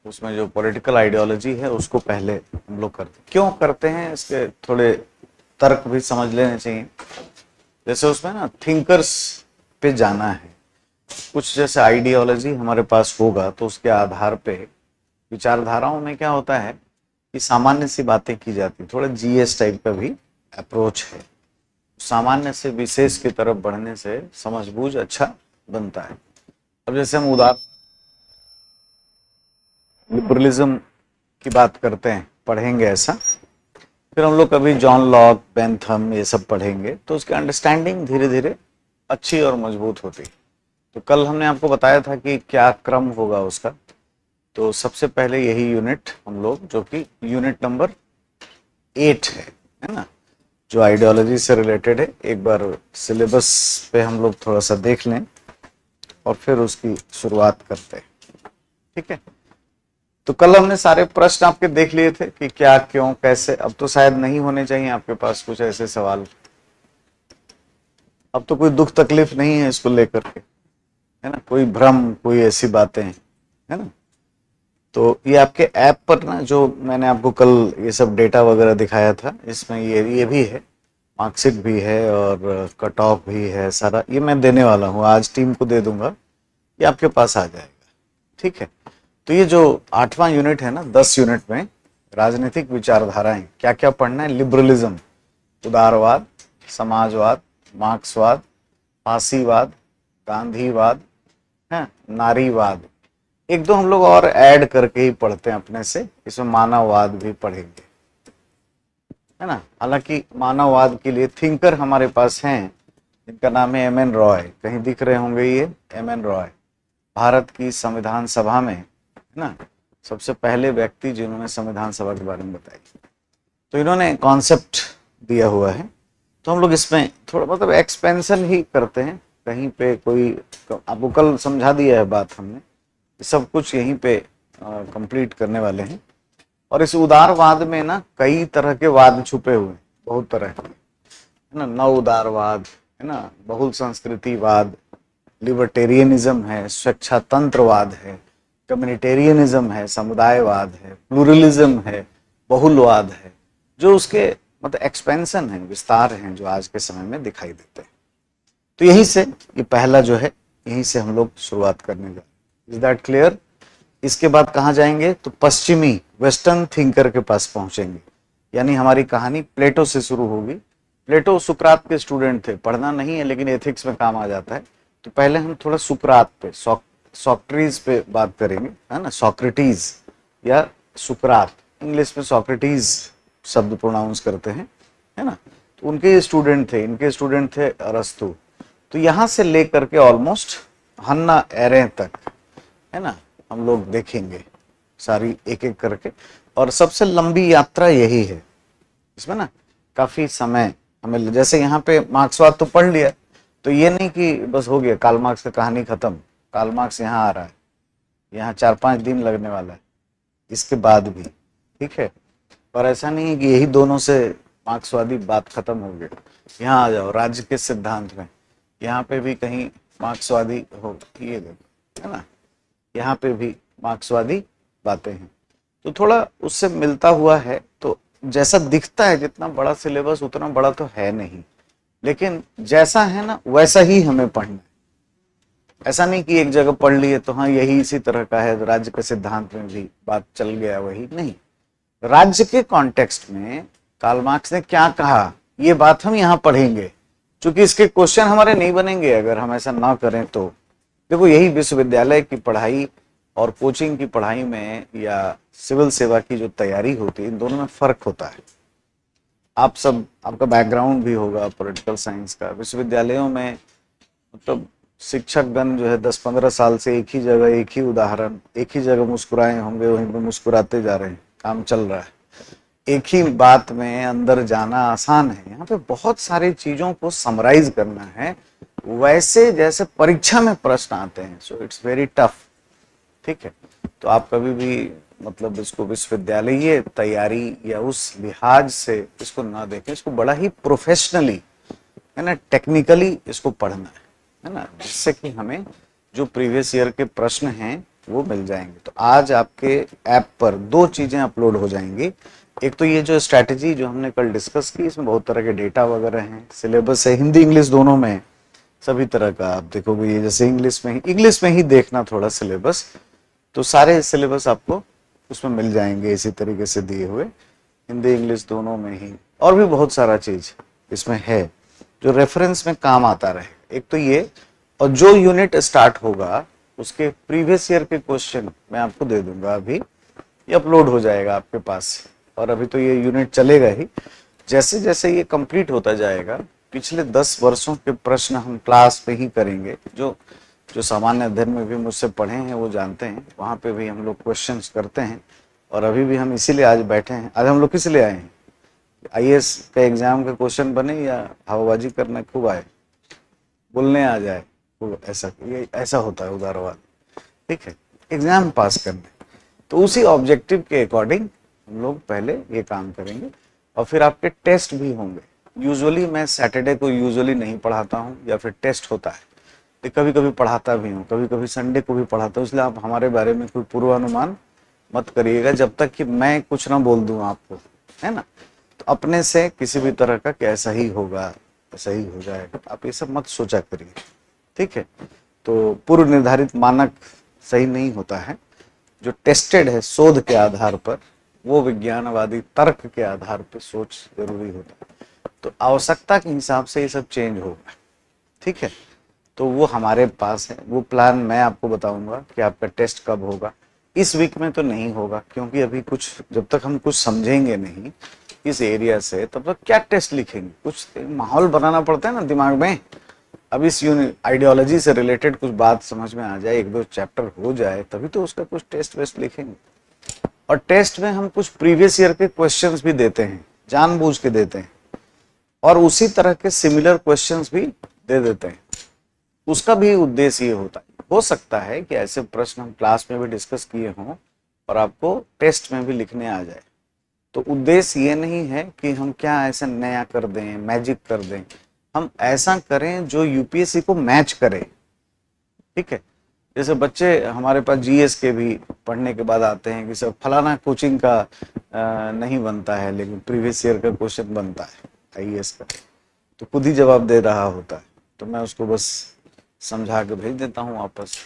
उसमें जो political ideology है उसको पहले हम लोग करते हैं। क्यों करते हैं इसके थोड़े तर्क भी समझ लेने चाहिए। जैसे उसमें ना थिंकर्स पे जाना है, कुछ जैसे आइडियोलॉजी हमारे पास होगा तो उसके आधार पे विचारधाराओं में क्या होता है कि सामान्य सी बातें की जाती, थोड़ा जीएस टाइप का भी अप्रोच है। सामान्य से विशेष की तरफ बढ़ने से समझबूझ अच्छा बनता है। अब जैसे हम उदाहरण लिबरलिज्म की बात करते हैं, पढ़ेंगे ऐसा, फिर हम लोग कभी जॉन लॉक, बेंथम ये सब पढ़ेंगे तो उसकी अंडरस्टैंडिंग धीरे धीरे अच्छी और मजबूत होती है। तो कल हमने आपको बताया था कि क्या क्रम होगा उसका। तो सबसे पहले यही यूनिट हम लोग, जो कि यूनिट नंबर 8 है ना, जो आइडियोलॉजी से रिलेटेड है, एक बार सिलेबस पे हम लोग थोड़ा सा देख लें और फिर उसकी शुरुआत करते हैं। ठीक है, तो कल हमने सारे प्रश्न आपके देख लिए थे कि क्या, क्यों, कैसे। अब तो शायद नहीं होने चाहिए आपके पास कुछ ऐसे सवाल। अब तो कोई दुख तकलीफ नहीं है इसको लेकर के, है ना, कोई भ्रम, कोई ऐसी बातें, है ना। तो ये आपके ऐप पर ना, जो मैंने आपको कल ये सब डेटा वगैरह दिखाया था, इसमें ये भी है, मार्कशीट भी है और कट ऑफ भी है, सारा ये मैं देने वाला हूँ, आज टीम को दे दूंगा, ये आपके पास आ जाएगा। ठीक है, तो ये जो 8वां यूनिट है ना, 10 यूनिट में राजनीतिक विचारधाराएं क्या क्या पढ़ना है। लिबरलिज्म, उदारवाद, समाजवाद, मार्क्सवाद, फासीवाद, गांधीवाद, है, नारीवाद, एक दो हम लोग और ऐड करके ही पढ़ते हैं अपने से, इसमें मानववाद भी पढ़ेंगे, है ना। हालांकि मानववाद के लिए थिंकर हमारे पास हैं, इनका नाम है एम एन रॉय, कहीं दिख रहे होंगे ये एम एन रॉय, भारत की संविधान सभा में, है ना, सबसे पहले व्यक्ति जिन्होंने संविधान सभा के बारे में बताई। तो इन्होंने कॉन्सेप्ट दिया हुआ है, तो हम लोग इसमें थोड़ा मतलब एक्सपेंशन ही करते हैं, कहीं पे कोई, आपको कल समझा दिया है बात हमने, सब कुछ यहीं पे कंप्लीट करने वाले हैं। और इस उदारवाद में ना कई तरह के वाद छुपे हुए, बहुत तरह के, है ना, नव उदारवाद, है ना, बहुल संस्कृतिवाद, लिबर्टेरियनिज्म है, स्वेच्छातंत्रवाद है, कम्युनिटेरियनिज्म है, समुदायवाद है, प्लूरलिज्म है, बहुलवाद है, जो उसके मतलब एक्सपेंशन है, विस्तार हैं, जो आज के समय में दिखाई देते हैं। तो यहीं से ये पहला जो है, यहीं से हम लोग शुरुआत करने जा रहे हैं। Is that clear? इसके बाद कहाँ जाएंगे, तो पश्चिमी वेस्टर्न थिंकर के पास पहुंचेंगे, यानी हमारी कहानी प्लेटो से शुरू होगी। प्लेटो सुकरात के स्टूडेंट थे, पढ़ना नहीं है लेकिन एथिक्स में काम आ जाता है। तो पहले हम थोड़ा सुकरात पे, सॉक्रेटिस पे बात करेंगे, है ना, सॉक्रेटिस या सुकरात, इंग्लिश में सॉक्रेटिस शब्द प्रोनाउंस करते हैं, है ना। तो उनके स्टूडेंट थे, इनके स्टूडेंट थे अरस्तु। तो यहां से लेकर के ऑलमोस्ट हन्ना एरेंट तक, है ना, हम लोग देखेंगे सारी एक एक करके। और सबसे लंबी यात्रा यही है इसमें ना, काफी समय हमें, जैसे यहाँ पे मार्क्सवाद तो पढ़ लिया, तो ये नहीं कि बस हो गया कार्ल मार्क्स का कहानी खत्म। कार्ल मार्क्स यहाँ आ रहा है, यहाँ 4-5 दिन लगने वाला है इसके बाद भी, ठीक है। पर ऐसा नहीं है कि यही दोनों से मार्क्सवादी बात खत्म हो गई। यहाँ आ जाओ राज्य के सिद्धांत में, यहाँ पे भी कहीं मार्क्सवादी हो, ये देखो, है ना, यहाँ पे भी मार्क्सवादी बातें हैं। तो थोड़ा उससे मिलता हुआ है, तो जैसा दिखता है, जितना बड़ा सिलेबस उतना बड़ा तो है नहीं, लेकिन जैसा है ना वैसा ही हमें पढ़ना है। ऐसा नहीं कि एक जगह पढ़ लिए तो हाँ यही इसी तरह का है, राज्य के सिद्धांत में भी बात चल गया वही नहीं। राज्य के कॉन्टेक्स्ट में कार्ल मार्क्स ने क्या कहा, ये बात हम यहाँ पढ़ेंगे, क्योंकि इसके क्वेश्चन हमारे नहीं बनेंगे अगर हम ऐसा ना करें। तो देखो, यही विश्वविद्यालय की पढ़ाई और कोचिंग की पढ़ाई में या सिविल सेवा की जो तैयारी होती है, इन दोनों में फर्क होता है। आप सब, आपका बैकग्राउंड भी होगा पॉलिटिकल साइंस का, विश्वविद्यालयों में मतलब शिक्षक गण जो है 10-15 साल से एक ही जगह, एक ही उदाहरण, एक ही जगह मुस्कुराए होंगे, वहीं पे मुस्कुराते जा रहे हैं, काम चल रहा है। एक ही बात में अंदर जाना आसान है, यहाँ पे बहुत सारी चीजों को समराइज करना है, वैसे जैसे परीक्षा में प्रश्न आते हैं। सो इट्स वेरी टफ, ठीक है। तो आप कभी भी मतलब इसको विश्वविद्यालय तैयारी या उस लिहाज से इसको ना देखें, इसको बड़ा ही प्रोफेशनली, है ना, टेक्निकली इसको पढ़ना है ना, जिससे कि हमें जो प्रीवियस ईयर के प्रश्न हैं वो मिल जाएंगे। तो आज आपके ऐप पर दो चीजें अपलोड हो जाएंगी। एक तो ये जो स्ट्रैटेजी जो हमने कल डिस्कस की, इसमें बहुत तरह के डेटा वगैरह हैं, सिलेबस है, हिंदी इंग्लिश दोनों में है, सभी तरह का आप देखोगे। ये जैसे इंग्लिश में ही देखना थोड़ा सिलेबस, तो सारे सिलेबस आपको उसमें मिल जाएंगे इसी तरीके से दिए हुए, हिंदी इंग्लिश दोनों में ही। और भी बहुत सारा चीज इसमें है जो रेफरेंस में काम आता रहे। एक तो ये, और जो यूनिट स्टार्ट होगा उसके प्रीवियस ईयर के क्वेश्चन मैं आपको दे दूंगा, अभी ये अपलोड हो जाएगा आपके पास। और अभी तो ये यूनिट चलेगा ही, जैसे जैसे ये कंप्लीट होता जाएगा पिछले 10 वर्षों के प्रश्न हम क्लास पे ही करेंगे। जो जो सामान्य अध्ययन में भी मुझसे पढ़े हैं वो जानते हैं, वहाँ पे भी हम लोग क्वेश्चंस करते हैं। और अभी भी हम इसीलिए आज बैठे हैं। आज हम लोग किस लिए आए हैं? आईएएस का एग्जाम का क्वेश्चन बने या हवाबाजी करने खूब आए, बोलने आ जाए खूब, ऐसा ये ऐसा होता है उदारवाद, ठीक है, एग्जाम पास करने। तो उसी ऑब्जेक्टिव के अकॉर्डिंग हम लोग पहले ये काम करेंगे और फिर आपके टेस्ट भी होंगे। यूजुअली मैं सैटरडे को यूजुअली नहीं पढ़ाता हूँ या फिर टेस्ट होता है, तो कभी कभी पढ़ाता भी हूँ, कभी कभी संडे को भी पढ़ाता हूँ। इसलिए आप हमारे बारे में कोई पूर्वानुमान मत करिएगा जब तक कि मैं कुछ ना बोल दूँ आपको, है ना। तो अपने से किसी भी तरह का कैसा ही होगा ऐसा ही हो जाएगा, आप ये सब मत सोचा करिए, ठीक है। तो पूर्व निर्धारित मानक सही नहीं होता है। जो टेस्टेड है शोध के आधार पर, वो विज्ञानवादी तर्क के आधार पर सोच जरूरी होता है। तो आवश्यकता के हिसाब से ये सब चेंज होगा, ठीक है। तो वो हमारे पास है, वो प्लान मैं आपको बताऊंगा कि आपका टेस्ट कब होगा। इस वीक में तो नहीं होगा, क्योंकि अभी कुछ जब तक हम कुछ समझेंगे नहीं इस एरिया से, तब तक क्या टेस्ट लिखेंगे। कुछ माहौल बनाना पड़ता है ना दिमाग में। अब इस आइडियोलॉजी से रिलेटेड कुछ बात समझ में आ जाए, एक दो चैप्टर हो जाए, तभी तो उसका कुछ टेस्ट वेस्ट लिखेंगे। और टेस्ट में हम कुछ प्रीवियस ईयर के क्वेश्चंस भी देते हैं, जानबूझ के देते हैं, और उसी तरह के सिमिलर क्वेश्चंस भी दे देते हैं। उसका भी उद्देश्य ये होता है, हो सकता है कि ऐसे प्रश्न हम क्लास में भी डिस्कस किए हों और आपको टेस्ट में भी लिखने आ जाए। तो उद्देश्य ये नहीं है कि हम क्या ऐसा नया कर दें, मैजिक कर दें, हम ऐसा करें जो यूपीएससी को मैच करे, ठीक है। जैसे बच्चे हमारे पास जीएस के भी पढ़ने के बाद आते हैं कि सर फलाना कोचिंग का नहीं बनता है, लेकिन प्रीवियस ईयर का क्वेश्चन बनता है आईएएस का, तो खुद ही जवाब दे रहा होता है। तो मैं उसको बस समझा के भेज देता हूँ वापस,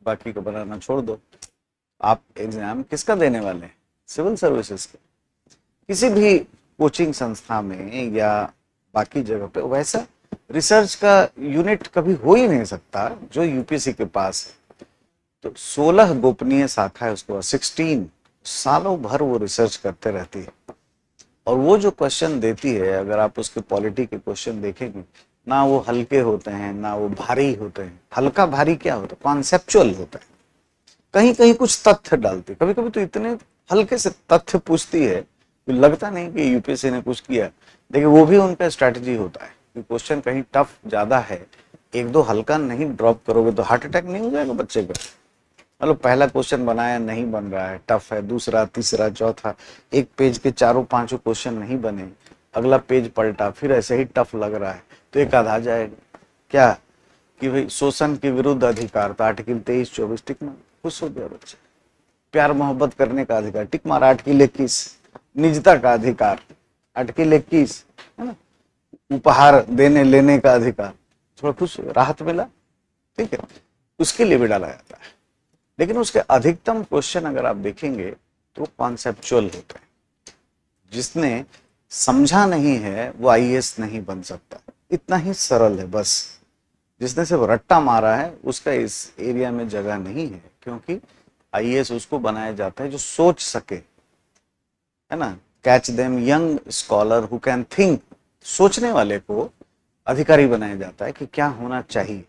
बाकी का बनाना छोड़ दो। आप एग्जाम किसका देने वाले हैं? सिविल सर्विसेज का। किसी भी कोचिंग संस्था में या बाकी जगह पे वैसा रिसर्च का यूनिट कभी हो ही नहीं सकता जो यूपीएससी के पास है। तो 16 गोपनीय शाखा है, उसके बाद 16 सालों भर वो रिसर्च करते रहती है। और वो जो क्वेश्चन देती है, अगर आप उसके पॉलिटी के क्वेश्चन देखेंगे ना, वो हल्के होते हैं ना वो भारी होते हैं। हल्का भारी क्या होता है? कॉन्सेप्चुअल होता है। कहीं कहीं कुछ तथ्य डालती है, कभी कभी तो इतने हल्के से तथ्य पूछती है कि लगता नहीं कि यूपीएससी ने कुछ किया। देखिए वो भी उनका स्ट्रैटेजी होता है कि क्वेश्चन कहीं टफ ज्यादा है, एक दो हल्का नहीं ड्रॉप करोगे तो हार्ट अटैक नहीं हो जाएगा बच्चे को। मतलब पहला क्वेश्चन बनाया नहीं बन रहा है, टफ है, दूसरा तीसरा चौथा, एक पेज के चारों पांचों क्वेश्चन नहीं बने, अगला पेज पलटा, फिर ऐसे ही टफ लग रहा है तो एक आधा जाएगा। क्या कि भाई शोषण के विरुद्ध अधिकार, तो आर्टिकल 23-24 टिक मार, खुश हो गया बच्चा। प्यार मोहब्बत करने का अधिकार, टिक मार, आर्टिकल 21। निजता का अधिकार, आर्टिकल 21, है ना। उपहार देने लेने का अधिकार, थोड़ा खुश, राहत मिला, ठीक है, उसके लिए भी डाला जाता है। लेकिन उसके अधिकतम क्वेश्चन अगर आप देखेंगे तो कॉन्सेप्चुअल होते हैं। जिसने समझा नहीं है वो आईएएस नहीं बन सकता, इतना ही सरल है बस। जिसने सिर्फ रट्टा मारा है उसका इस एरिया में जगह नहीं है, क्योंकि आईएएस उसको बनाया जाता है जो सोच सके, है ना। Catch them young scholar who can think, सोचने वाले को अधिकारी बनाया जाता है कि क्या होना चाहिए,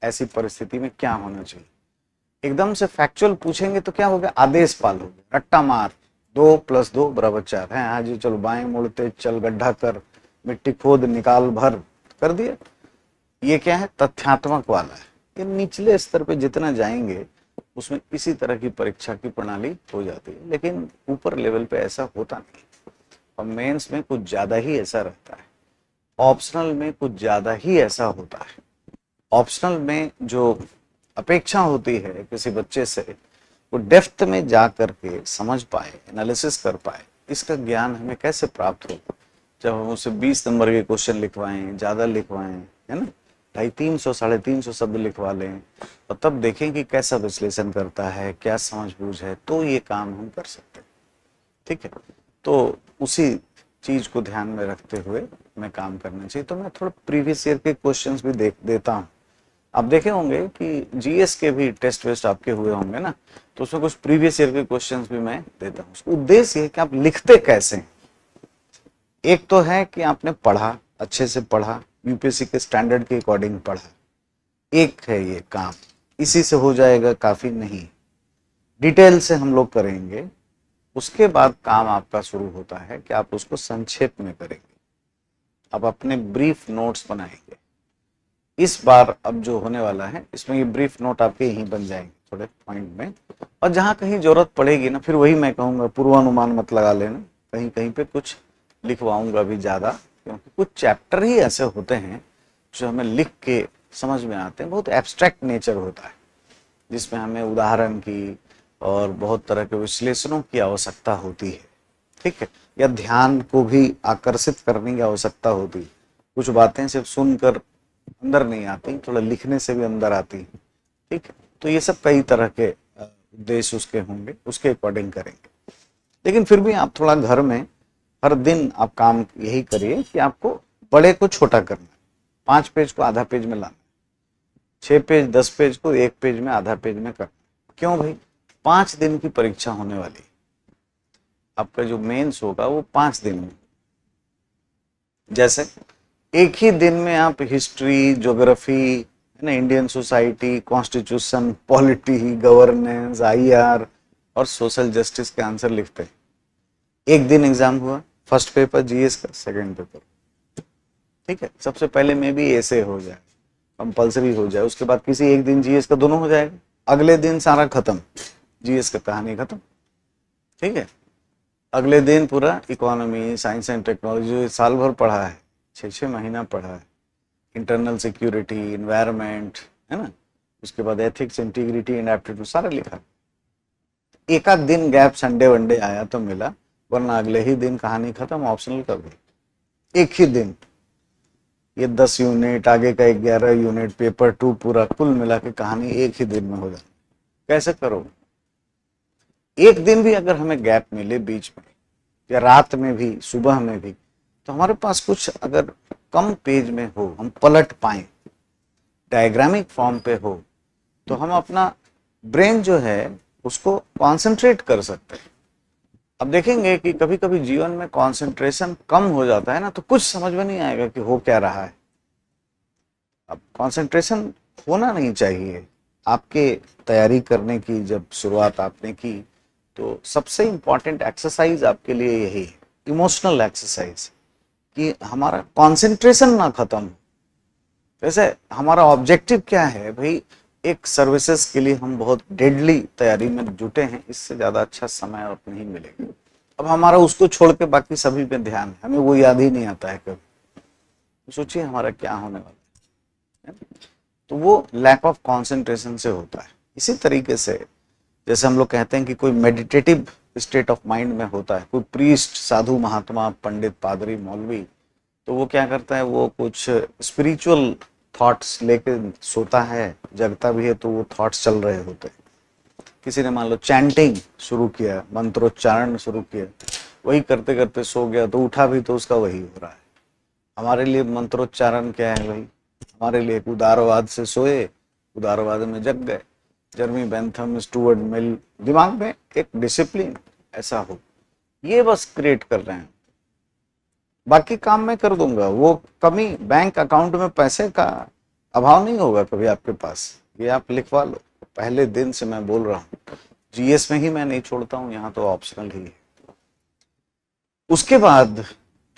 ऐसी परिस्थिति में क्या होना चाहिए। एकदम से फैक्चुअल पूछेंगे तो क्या हो गया? आदेश पाल हो गया, रट्टा मार, 2 + 2 = 4 है, हाँ जी चलो बाएं मुड़ते चल, गड्ढा कर, मिट्टी खोद निकाल भर, कर दिया। ये क्या है? तथ्यात्मक वाला है। ये निचले स्तर पे जितना जाएंगे उसमें इसी तरह की परीक्षा की प्रणाली हो जाती है, लेकिन ऊपर लेवल पे ऐसा होता नहीं। और मेंस में कुछ ज्यादा ही ऐसा रहता है, ऑप्शनल में कुछ ज्यादा ही ऐसा होता है। ऑप्शनल में जो अपेक्षा होती है किसी बच्चे से वो डेप्थ में जा करके समझ पाए, एनालिसिस कर पाए, इसका ज्ञान हमें कैसे प्राप्त हो? जब हम उसे 20 नंबर के क्वेश्चन लिखवाएं, ज़्यादा लिखवाएं, है ना, 250 350 शब्द लिखवा लें और तब देखें कि कैसा विश्लेषण करता है, क्या समझ बूझ है, तो ये काम हम कर सकते हैं। ठीक है, तो उसी चीज को ध्यान में रखते हुए मैं काम करना चाहिए। तो मैं थोड़ा प्रीवियस ईयर के क्वेश्चंस भी देख देता हूँ। आप देखे होंगे कि जीएस के भी टेस्ट वेस्ट आपके हुए होंगे ना, तो उसमें कुछ प्रीवियस ईयर के क्वेश्चंस भी मैं देता हूँ। उसका उद्देश्य है कि आप लिखते कैसे हैं। एक तो है कि आपने पढ़ा, अच्छे से पढ़ा, यूपीएससी के स्टैंडर्ड के अकॉर्डिंग पढ़ा, एक है ये काम, इसी से हो जाएगा काफी नहीं, डिटेल से हम लोग करेंगे। उसके बाद काम आपका शुरू होता है कि आप उसको संक्षेप में करेंगे, आप अपने ब्रीफ नोट्स बनाएंगे। इस बार अब जो होने वाला है इसमें ये ब्रीफ नोट आपके यहीं बन जाएंगे थोड़े पॉइंट में, और जहां कहीं जरूरत पड़ेगी ना, फिर वही मैं कहूँगा पूर्वानुमान मत लगा लेना, कहीं कहीं पे कुछ लिखवाऊंगा भी ज़्यादा, क्योंकि कुछ चैप्टर ही ऐसे होते हैं जो हमें लिख के समझ में आते हैं, बहुत एब्स्ट्रैक्ट नेचर होता है, जिसमें हमें उदाहरण की और बहुत तरह के विश्लेषणों की आवश्यकता होती है। ठीक है, या ध्यान को भी आकर्षित करने की आवश्यकता होती है। कुछ बातें सिर्फ सुनकर अंदर नहीं आती, थोड़ा लिखने से भी अंदर आती है। ठीक है, तो ये सब कई तरह के उद्देश्य उसके होंगे, उसके अकॉर्डिंग करेंगे। लेकिन फिर भी आप थोड़ा घर में हर दिन आप काम यही करिए कि आपको बड़े को छोटा करना है, 5 पेज को आधा पेज में लाना, 6 पेज 10 पेज को 1 पेज में आधा पेज में करना। क्यों भाई? 5 दिन की परीक्षा होने वाली, आपका जो मेंस होगा वो 5 दिन में। जैसे एक ही दिन में आप हिस्ट्री, ज्योग्राफी, है ना, Indian society, constitution, polity, governance, IR और सोशल जस्टिस के आंसर लिखते हैं। एक दिन एग्जाम हुआ, फर्स्ट पेपर जीएस का, सेकंड पेपर, ठीक है, सबसे पहले में भी ऐसे हो जाए, कंपलसरी हो जाए, उसके बाद किसी एक दिन जीएस का दोनों हो जाएगा, अगले दिन सारा खत्म, जीएस का कहानी खत्म। ठीक है, अगले दिन पूरा इकोनॉमी, साइंस एंड टेक्नोलॉजी जो साल भर पढ़ा है, 6 महीना पढ़ा है, इंटरनल सिक्योरिटी, इन्वायरमेंट, है ना, उसके बाद एथिक्स, इंटीग्रिटी एंड एप्टीट्यूड सारा लिखा। एक आध दिन गैप संडे वनडे आया तो मिला, वरना अगले ही दिन कहानी खत्म, ऑप्शनल का भी एक ही दिन। ये 10 यूनिट, आगे का 11 यूनिट, पेपर 2 पूरा, कुल मिला के कहानी एक ही दिन में हो जाए। कैसे करो? एक दिन भी अगर हमें गैप मिले बीच में, या रात में भी, सुबह में भी, तो हमारे पास कुछ अगर कम पेज में हो, हम पलट पाए, डायग्रामिक फॉर्म पे हो, तो हम अपना ब्रेन जो है उसको कॉन्सेंट्रेट कर सकते हैं। अब देखेंगे कि कभी कभी जीवन में कंसंट्रेशन कम हो जाता है ना, तो कुछ समझ में नहीं आएगा कि हो क्या रहा है। अब कंसंट्रेशन होना नहीं चाहिए। आपके तैयारी करने की जब शुरुआत आपने की, तो सबसे इंपॉर्टेंट एक्सरसाइज आपके लिए यही है, इमोशनल एक्सरसाइज, कि हमारा कंसंट्रेशन ना खत्म हो। वैसे हमारा ऑब्जेक्टिव क्या है भाई? एक सर्विसेज के लिए हम बहुत डेडली तैयारी में जुटे हैं, इससे ज्यादा अच्छा समय और नहीं मिलेगा। अब हमारा उसको छोड़ के बाकी सभी पे ध्यान है, हमें वो याद ही नहीं आता है कभी। तो सोचिए हमारा क्या होने वाला है। तो वो लैक ऑफ कंसंट्रेशन से होता है। इसी तरीके से जैसे हम लोग कहते हैं कि कोई मेडिटेटिव स्टेट ऑफ माइंड में होता है, कोई प्रीस्ट, साधु, महात्मा, पंडित, पादरी, मौलवी, तो वो क्या करता है, वो कुछ स्पिरिचुअल थॉट्स लेके सोता है, जगता भी है तो वो थॉट्स चल रहे होते हैं। किसी ने मान लो चैंटिंग शुरू किया, मंत्रोच्चारण शुरू किया, वही करते करते सो गया, तो उठा भी तो उसका वही हो रहा है। हमारे लिए मंत्रोच्चारण क्या है भाई? हमारे लिए एक उदारवाद से सोए, उदारवाद में जग गए, जर्मी बेंथम, स्टुअर्ट मिल, दिमाग में एक डिसिप्लिन ऐसा हो, ये बस क्रिएट कर रहे हैं। बाकी काम मैं कर दूंगा, वो कमी, बैंक अकाउंट में पैसे का अभाव नहीं होगा कभी आपके पास, ये आप लिखवा लो। पहले दिन से मैं बोल रहा हूँ, जीएस में ही मैं नहीं छोड़ता हूँ, यहाँ तो ऑप्शनल ही है। उसके बाद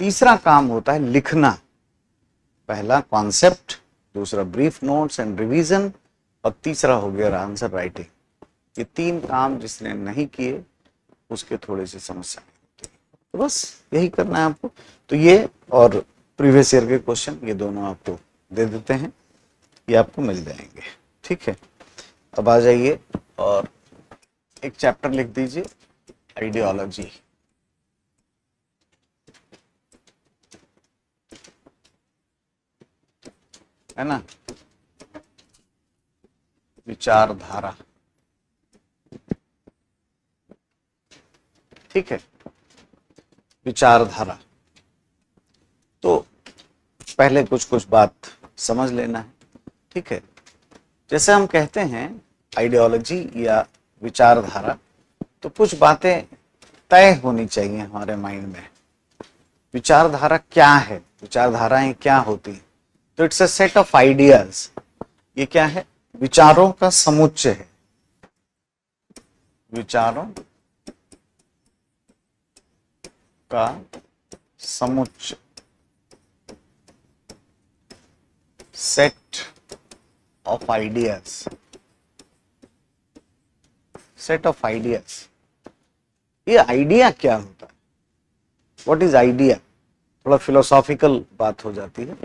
तीसरा काम होता है लिखना। पहला कॉन्सेप्ट, दूसरा ब्रीफ नोट्स एंड रिवीजन, और तीसरा हो गया आंसर राइटिंग। ये 3 काम जिसने नहीं किए उसके थोड़ी सी समस्या होती है। तो बस यही करना है आपको। तो ये और प्रीवियस ईयर के क्वेश्चन, ये दोनों आपको दे देते हैं, ये आपको मिल जाएंगे। ठीक है, अब आ जाइए और एक चैप्टर लिख दीजिए, आइडियोलॉजी। है ना, विचारधारा। ठीक है, विचारधारा। तो पहले कुछ कुछ बात समझ लेना है। ठीक है, जैसे हम कहते हैं आइडियोलॉजी या विचारधारा, तो कुछ बातें तय होनी चाहिए हमारे माइंड में। विचारधारा क्या है, विचारधाराएं क्या होती हैं? तो it's a set of ideas. ये क्या है? विचारों का समुच्चय है। विचारों का समुच्चय, set of ideas, set of ideas. ये आइडिया क्या होता है? What is idea? थोड़ा फिलोसॉफिकल बात हो जाती है।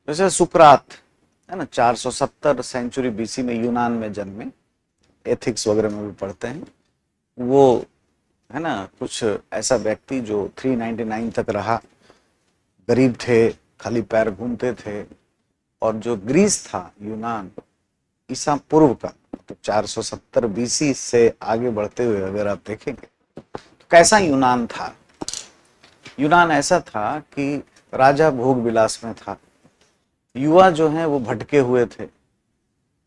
जैसे सुकरात है ना, 470 सेंचुरी बीसी में यूनान में जन्मे, एथिक्स वगैरह में भी पढ़ते हैं। वो है ना कुछ ऐसा व्यक्ति जो 399 तक रहा, गरीब थे, खाली पैर घूमते थे। और जो ग्रीस था, यूनान, ईसा पूर्व का, तो 470 बीसी से आगे बढ़ते हुए अगर आप देखेंगे तो कैसा यूनान था? यूनान ऐसा था कि राजा भोग विलास में था, युवा जो हैं वो भटके हुए थे।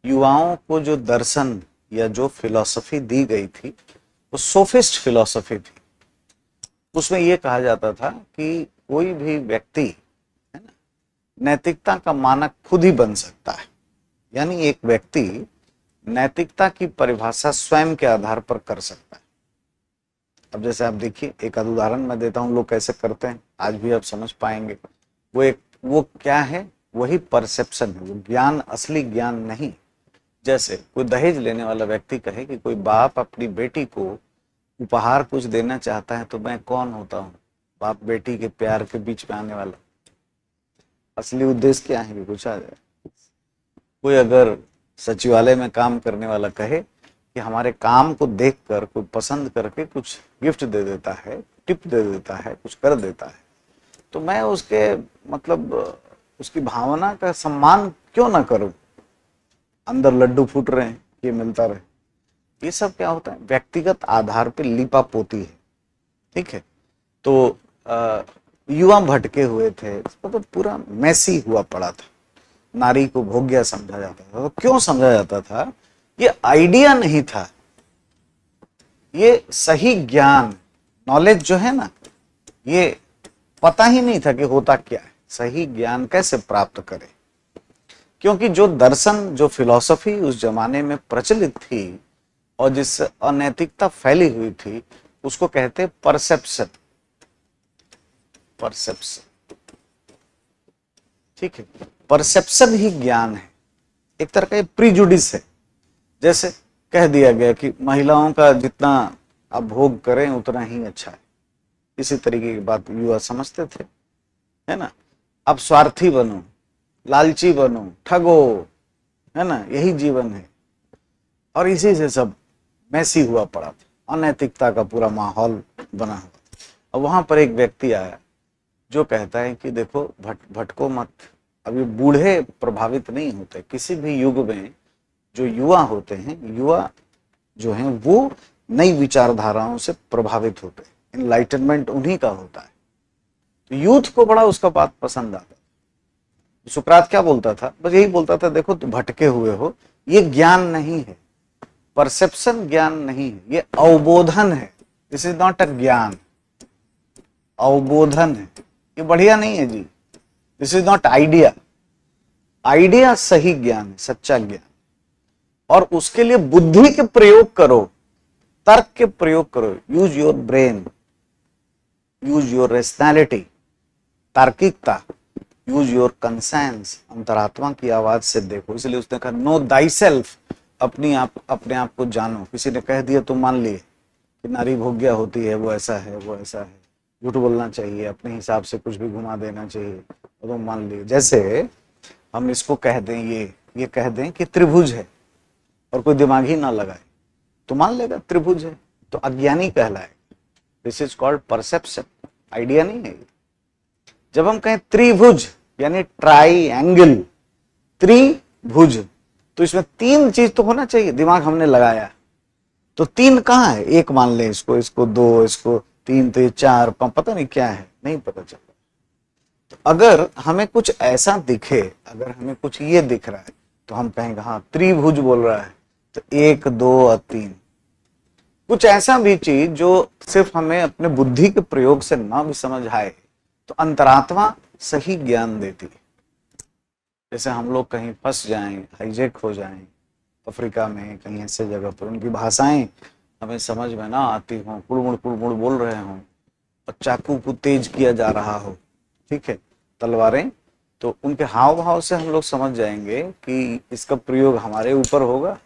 युवाओं को जो दर्शन या जो फिलॉसफी दी गई थी वो सोफिस्ट फिलॉसफी थी। उसमें ये कहा जाता था कि कोई भी व्यक्ति है ना नैतिकता का मानक खुद ही बन सकता है। यानी एक व्यक्ति नैतिकता की परिभाषा स्वयं के आधार पर कर सकता है। अब जैसे आप देखिए, एक उदाहरण मैं देता हूँ, लोग कैसे करते हैं, आज भी आप समझ पाएंगे। वो क्या है? वही परसेप्शन है, वो ज्ञान, असली ज्ञान नहीं। जैसे कोई दहेज लेने वाला व्यक्ति कहे कि कोई बाप अपनी बेटी को उपहार कुछ देना चाहता है, तो मैं कौन होता हूँ बाप बेटी के प्यार के बीच में आने वाला? असली उद्देश्य क्या है कि कुछ आ जाए। कोई अगर सचिवालय में काम करने वाला कहे कि हमारे काम को देखकर कोई पसंद करके कुछ गिफ्ट दे देता है, टिप दे देता है, कुछ कर देता है, तो मैं उसके मतलब उसकी भावना का सम्मान क्यों ना करूं? अंदर लड्डू फूट रहे हैं, ये मिलता रहे। ये सब क्या होता है? व्यक्तिगत आधार पे लीपा पोती है। ठीक है, तो युवा भटके हुए थे, मतलब पूरा मैसी हुआ पड़ा था। नारी को भोग्य समझा जाता था। तो क्यों समझा जाता था? ये आइडिया नहीं था, ये सही ज्ञान, नॉलेज जो है ना, ये पता ही नहीं था कि होता क्या है। सही ज्ञान कैसे प्राप्त करें? क्योंकि जो दर्शन, जो फिलॉसफी उस जमाने में प्रचलित थी और जिस अनैतिकता फैली हुई थी, उसको कहते परसेप्शन। परसेप्शन, ठीक है, परसेप्शन ही ज्ञान है। एक तरह का प्रीजुडिस है। जैसे कह दिया गया कि महिलाओं का जितना आप भोग करें उतना ही अच्छा है, इसी तरीके की बात युवा समझते थे, है ना। अब स्वार्थी बनो, लालची बनो, ठगो, है ना, यही जीवन है। और इसी से सब मैसी हुआ पड़ा था, अनैतिकता का पूरा माहौल बना हुआ। अब वहां पर एक व्यक्ति आया जो कहता है कि देखो भटको मत। अभी बूढ़े प्रभावित नहीं होते। किसी भी युग में जो युवा होते हैं, युवा जो हैं वो नई विचारधाराओं से प्रभावित होते हैं। इनलाइटनमेंट उन्हीं का होता है। तो यूथ को बड़ा उसका बात पसंद आता है। सुकरात क्या बोलता था? बस यही बोलता था, देखो तुम भटके हुए हो, ये ज्ञान नहीं है, परसेप्शन ज्ञान नहीं है, ये अवबोधन है। दिस इज नॉट अ ज्ञान, अवबोधन है। ये बढ़िया नहीं है जी। This is not idea. Idea सही ज्ञान है, सच्चा ज्ञान। और उसके लिए बुद्धि के प्रयोग करो, तर्क के प्रयोग करो। Use your brain, use your rationality, तार्किकता, यूज योर कंसेंस, अंतरात्मा की आवाज से देखो। इसलिए उसने कहा नो दाई सेल्फ, अपने आप को जानो। किसी ने कह दिया तो मान लिए कि नारी भोग्य होती है, वो ऐसा है, वो ऐसा है, झूठ बोलना चाहिए, अपने हिसाब से कुछ भी घुमा देना चाहिए, तो मान लिए। जैसे हम इसको कह दें, ये कह दें कि त्रिभुज है और कोई दिमाग ही ना लगाए, तो मान लेगा त्रिभुज है, तो अज्ञानी कहलाएगा। This is called perception, idea नहीं है। जब हम कहें त्रिभुज यानी ट्राइएंगल, त्रिभुज, तो इसमें तीन चीज तो होना चाहिए, दिमाग हमने लगाया, तो तीन कहाँ है? एक मान ले इसको, इसको दो, इसको तीन, तो ये चार, पता नहीं क्या है, नहीं पता चलता। तो अगर हमें कुछ ऐसा दिखे, अगर हमें कुछ ये दिख रहा है, तो हम कहेंगे हाँ त्रिभुज बोल रहा है, तो एक, दो और तीन। कुछ ऐसा भी चीज जो सिर्फ हमें अपने बुद्धि के प्रयोग से ना भी समझ आए, तो अंतरात्मा सही ज्ञान देती है। जैसे हम लोग कहीं फंस जाएं, हाईजैक हो जाएं अफ्रीका में, कहीं ऐसे जगह पर, उनकी भाषाएं हमें समझ में ना आती हों, कुड़मुड़ बोल रहे हों, और चाकू को तेज किया जा रहा हो, ठीक है, तलवारें, तो उनके हाव भाव से हम लोग समझ जाएंगे कि इसका प्रयोग हमारे ऊपर होगा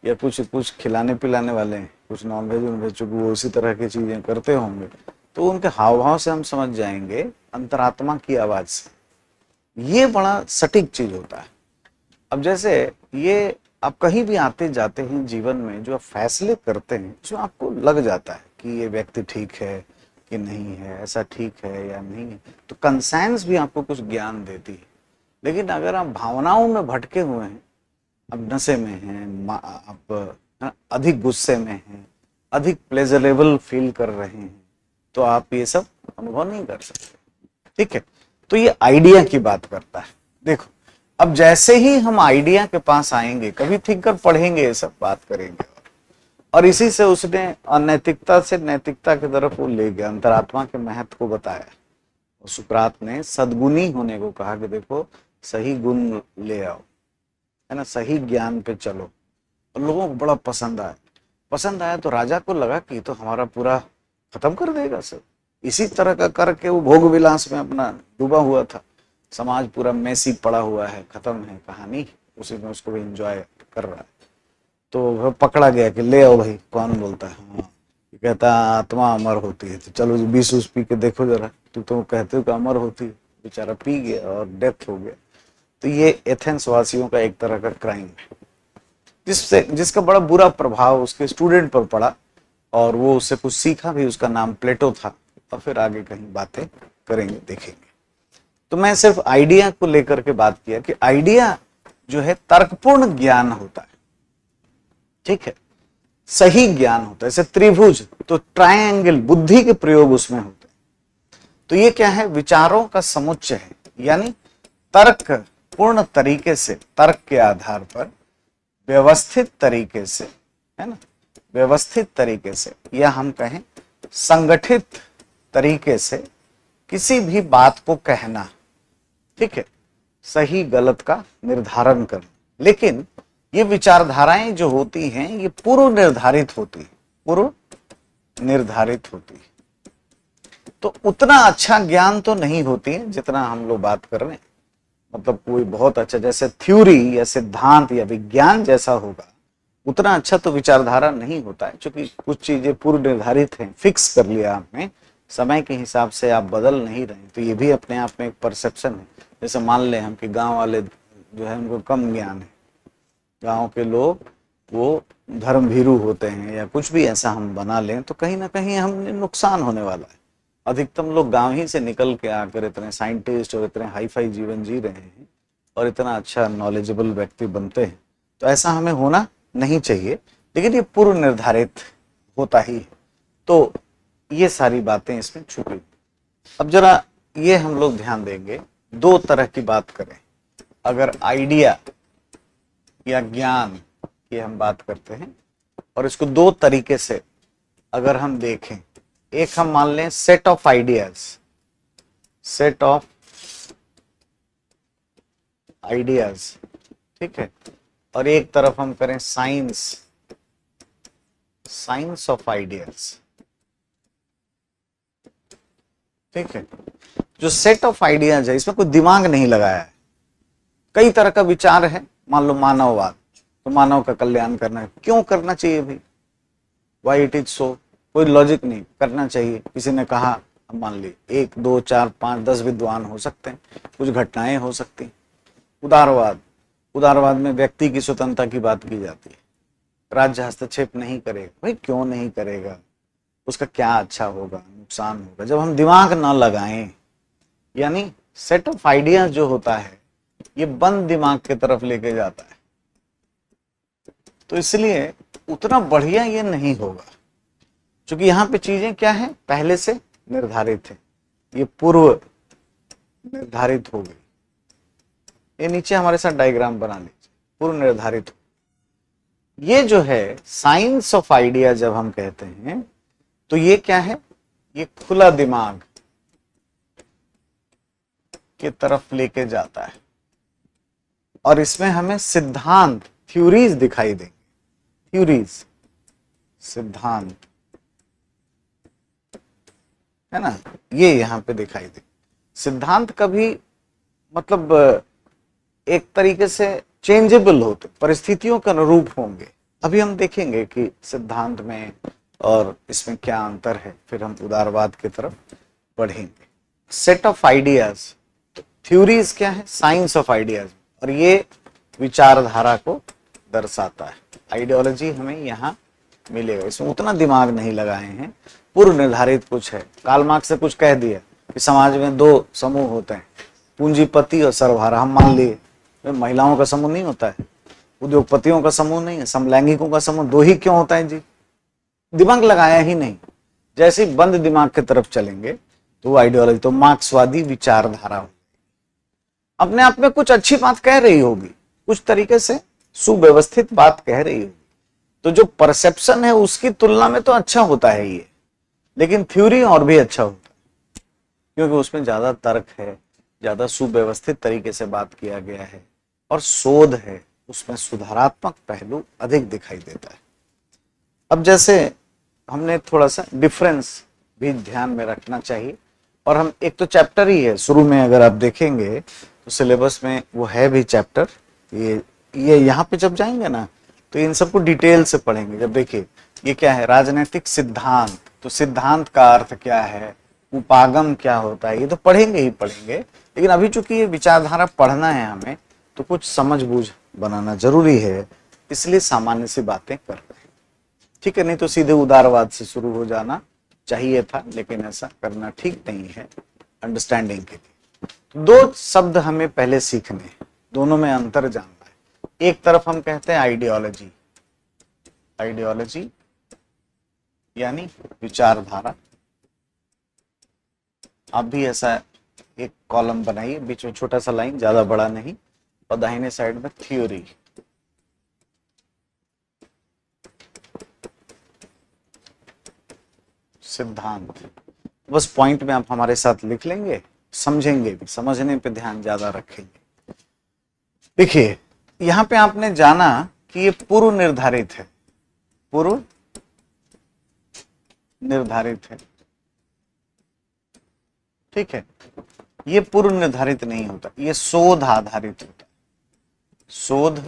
या कुछ खिलाने पिलाने वाले हैं, कुछ नॉनवेज उनवेज, चूंकि वो उसी तरह की चीजें करते होंगे, तो उनके हाव भाव से हम समझ जाएंगे, अंतरात्मा की आवाज से। ये बड़ा सटीक चीज होता है। अब जैसे ये आप कहीं भी आते जाते हैं जीवन में, जो आप फैसले करते हैं, जो आपको लग जाता है कि ये व्यक्ति ठीक है कि नहीं है, ऐसा ठीक है या नहीं है, तो कंसेंस भी आपको कुछ ज्ञान देती है। लेकिन अगर आप भावनाओं में भटके हुए हैं, अब नशे में हैं, आप अधिक गुस्से में हैं, अधिक प्लेजरेबल फील कर रहे हैं, तो आप ये सब अनुभव नहीं कर सकते, ठीक है। तो ये आइडिया की बात करता है। देखो, अब जैसे ही हम आइडिया के पास आएंगे, कभी ठीक कर पढ़ेंगे, ये सब बात करेंगे, और इसी से उसने अनैतिकता से नैतिकता की तरफ वो ले गया, अंतरात्मा के महत्व को बताया। और सुकरात ने सद्गुणी होने को कहा कि देखो सही गुण ले आओ, है ना, सही ज्ञान पे चलो। और लोगों को बड़ा पसंद आया तो राजा को लगा कि तो हमारा पूरा खत्म कर देगा सब। इसी तरह का करके वो भोग विलास में अपना डूबा हुआ था, समाज पूरा मैसी पड़ा हुआ है, खत्म है कहानी, उसी में उसको भी एंजॉय कर रहा है। तो वह पकड़ा गया कि ले आओ भाई, कौन बोलता है, हाँ, कहता आत्मा अमर होती है, तो चलो 20 पी के देखो जरा, तो कहते हो कि अमर होती है, बेचारा पी गया और डेथ हो गया। तो ये एथेंस वासियों का एक तरह का क्राइम है, जिसका बड़ा बुरा प्रभाव उसके स्टूडेंट पर पड़ा, और वो उससे कुछ सीखा भी, उसका नाम प्लेटो था। और फिर आगे कहीं बातें करेंगे, देखेंगे। तो मैं सिर्फ आइडिया को लेकर के बात किया कि आइडिया जो है तर्कपूर्ण ज्ञान होता है, ठीक है, सही ज्ञान होता है। जैसे त्रिभुज तो ट्रायंगल, बुद्धि के प्रयोग उसमें होते हैं। तो ये क्या है? विचारों का समुच्चय है, यानी तर्क पूर्ण तरीके से, तर्क के आधार पर व्यवस्थित तरीके से, है ना, व्यवस्थित तरीके से, या हम कहें संगठित तरीके से किसी भी बात को कहना, ठीक है, सही गलत का निर्धारण करना। लेकिन ये विचारधाराएं जो होती हैं, ये पूर्व निर्धारित होती है, पूर्व निर्धारित होती है। तो उतना अच्छा ज्ञान तो नहीं होती है जितना हम लोग बात कर रहे हैं। मतलब कोई बहुत अच्छा, जैसे थ्योरी या सिद्धांत या विज्ञान जैसा होगा, उतना अच्छा तो विचारधारा नहीं होता है, क्योंकि कुछ चीजें पूर्व निर्धारित हैं, फिक्स कर लिया आपने, समय के हिसाब से आप बदल नहीं रहे। तो ये भी अपने आप में एक परसेप्शन है। जैसे मान लें हम कि गांव वाले जो है उनको कम ज्ञान है, गांव के लोग वो धर्म भीरू होते हैं, या कुछ भी ऐसा हम बना लें, तो कहीं ना कहीं हमें नुकसान होने वाला है। अधिकतम लोग गांव ही से निकल के आकर इतने साइंटिस्ट और इतने हाई फाई जीवन जी रहे हैं, और इतना अच्छा नॉलेजेबल व्यक्ति बनते हैं। तो ऐसा हमें होना नहीं चाहिए, लेकिन ये पूर्व निर्धारित होता ही है। तो ये सारी बातें इसमें छुपी। अब जरा ये हम लोग ध्यान देंगे, दो तरह की बात करें। अगर आइडिया या ज्ञान की हम बात करते हैं, और इसको दो तरीके से अगर हम देखें, एक हम मान लें set of ideas, set of ideas, ठीक है, और एक तरफ हम करें साइंस, साइंस ऑफ आइडियाज, ठीक है। जो सेट ऑफ आइडियाज है, इसमें कोई दिमाग नहीं लगाया है, कई तरह का विचार है। मान लो मानववाद, तो मानव का कल्याण करना है, क्यों करना चाहिए भाई, वाई इट इज सो, कोई लॉजिक नहीं, करना चाहिए। किसी ने कहा, मान ली 1 2 4 5 10 विद्वान हो सकते हैं, कुछ घटनाएं हो सकती। उदारवाद, उदारवाद में व्यक्ति की स्वतंत्रता की बात की जाती राज्य हस्तक्षेप नहीं करेगा। भाई क्यों नहीं करेगा, उसका क्या अच्छा होगा, नुकसान होगा। जब हम दिमाग ना लगाएं, यानी सेट ऑफ आइडिया जो होता है ये बंद दिमाग की तरफ लेके जाता है, तो इसलिए उतना बढ़िया ये नहीं होगा। क्योंकि यहाँ पे चीजें क्या है, पहले से निर्धारित है, ये पूर्व निर्धारित हो गई। ये नीचे हमारे साथ डायग्राम बना लीजिए, पूर्व निर्धारित हो। ये जो है साइंस ऑफ आइडिया जब हम कहते हैं तो ये क्या है, ये खुला दिमाग की तरफ लेके जाता है और इसमें हमें सिद्धांत, थ्योरीज दिखाई देंगे। थ्योरीज, सिद्धांत है ना, ये यहां पे दिखाई दे। सिद्धांत कभी मतलब एक तरीके से चेंजेबल होते, परिस्थितियों के अनुरूप होंगे। अभी हम देखेंगे कि सिद्धांत में और इसमें क्या अंतर है, फिर हम उदारवाद की तरफ बढ़ेंगे। सेट ऑफ आइडियाज, थ्योरीज क्या है, साइंस ऑफ आइडियाज, और ये विचारधारा को दर्शाता है। आइडियोलॉजी हमें यहाँ मिलेगा, इसमें उतना दिमाग नहीं लगाए हैं, पूर्व निर्धारित कुछ है। कार्ल मार्क्स से कुछ कह दिया कि समाज में दो समूह होते हैं, पूंजीपति और सर्वहारा। हम मान लिए महिलाओं का समूह नहीं होता है, उद्योगपतियों का समूह नहीं है, समलैंगिकों का समूह, दो ही क्यों होता है जी, दिमाग लगाया ही नहीं। जैसे बंद दिमाग की तरफ चलेंगे तो आइडियोलॉजी, तो मार्क्सवादी विचारधारा हो, अपने आप में कुछ अच्छी बात कह रही होगी, कुछ तरीके से सुव्यवस्थित बात कह रही होगी, तो जो परसेप्शन है उसकी तुलना में तो अच्छा होता है ये, लेकिन थ्योरी और भी अच्छा होता है क्योंकि उसमें ज्यादा तर्क है, ज्यादा सुव्यवस्थित तरीके से बात किया गया है और शोध है, उसमें सुधारात्मक पहलू अधिक दिखाई देता है। अब जैसे हमने थोड़ा सा डिफरेंस भी ध्यान में रखना चाहिए, और हम एक तो चैप्टर ही है शुरू में, अगर आप देखेंगे तो सिलेबस में वो है भी चैप्टर। ये यहाँ पे जब जाएंगे ना तो इन सबको डिटेल से पढ़ेंगे। जब देखिए ये क्या है, राजनीतिक सिद्धांत, तो सिद्धांत का अर्थ क्या है, उपागम क्या होता है, ये तो पढ़ेंगे ही पढ़ेंगे, लेकिन अभी चूंकि ये विचारधारा पढ़ना है हमें, तो कुछ समझ बूझ बनाना जरूरी है, इसलिए सामान्य सी बातें कर रहे हैं, ठीक है। नहीं तो सीधे उदारवाद से शुरू हो जाना चाहिए था, लेकिन ऐसा करना ठीक नहीं है अंडरस्टैंडिंग के लिए। दो शब्द हमें पहले सीखने हैं, दोनों में अंतर जानना है। एक तरफ हम कहते हैं आइडियोलॉजी, आइडियोलॉजी यानी विचारधारा। आप भी ऐसा एक कॉलम बनाइए, बीच में छोटा सा लाइन, ज्यादा बड़ा नहीं, और दाहिने साइड में थ्योरी। सिद्धांत, बस पॉइंट में आप हमारे साथ लिख लेंगे, समझेंगे भी, समझने पे ध्यान ज्यादा रखेंगे। देखिए यहां पे आपने जाना कि ये पूर्व निर्धारित है, पूर्व निर्धारित है, ठीक है। ये पूर्व निर्धारित नहीं होता, ये शोध आधारित होता है, शोध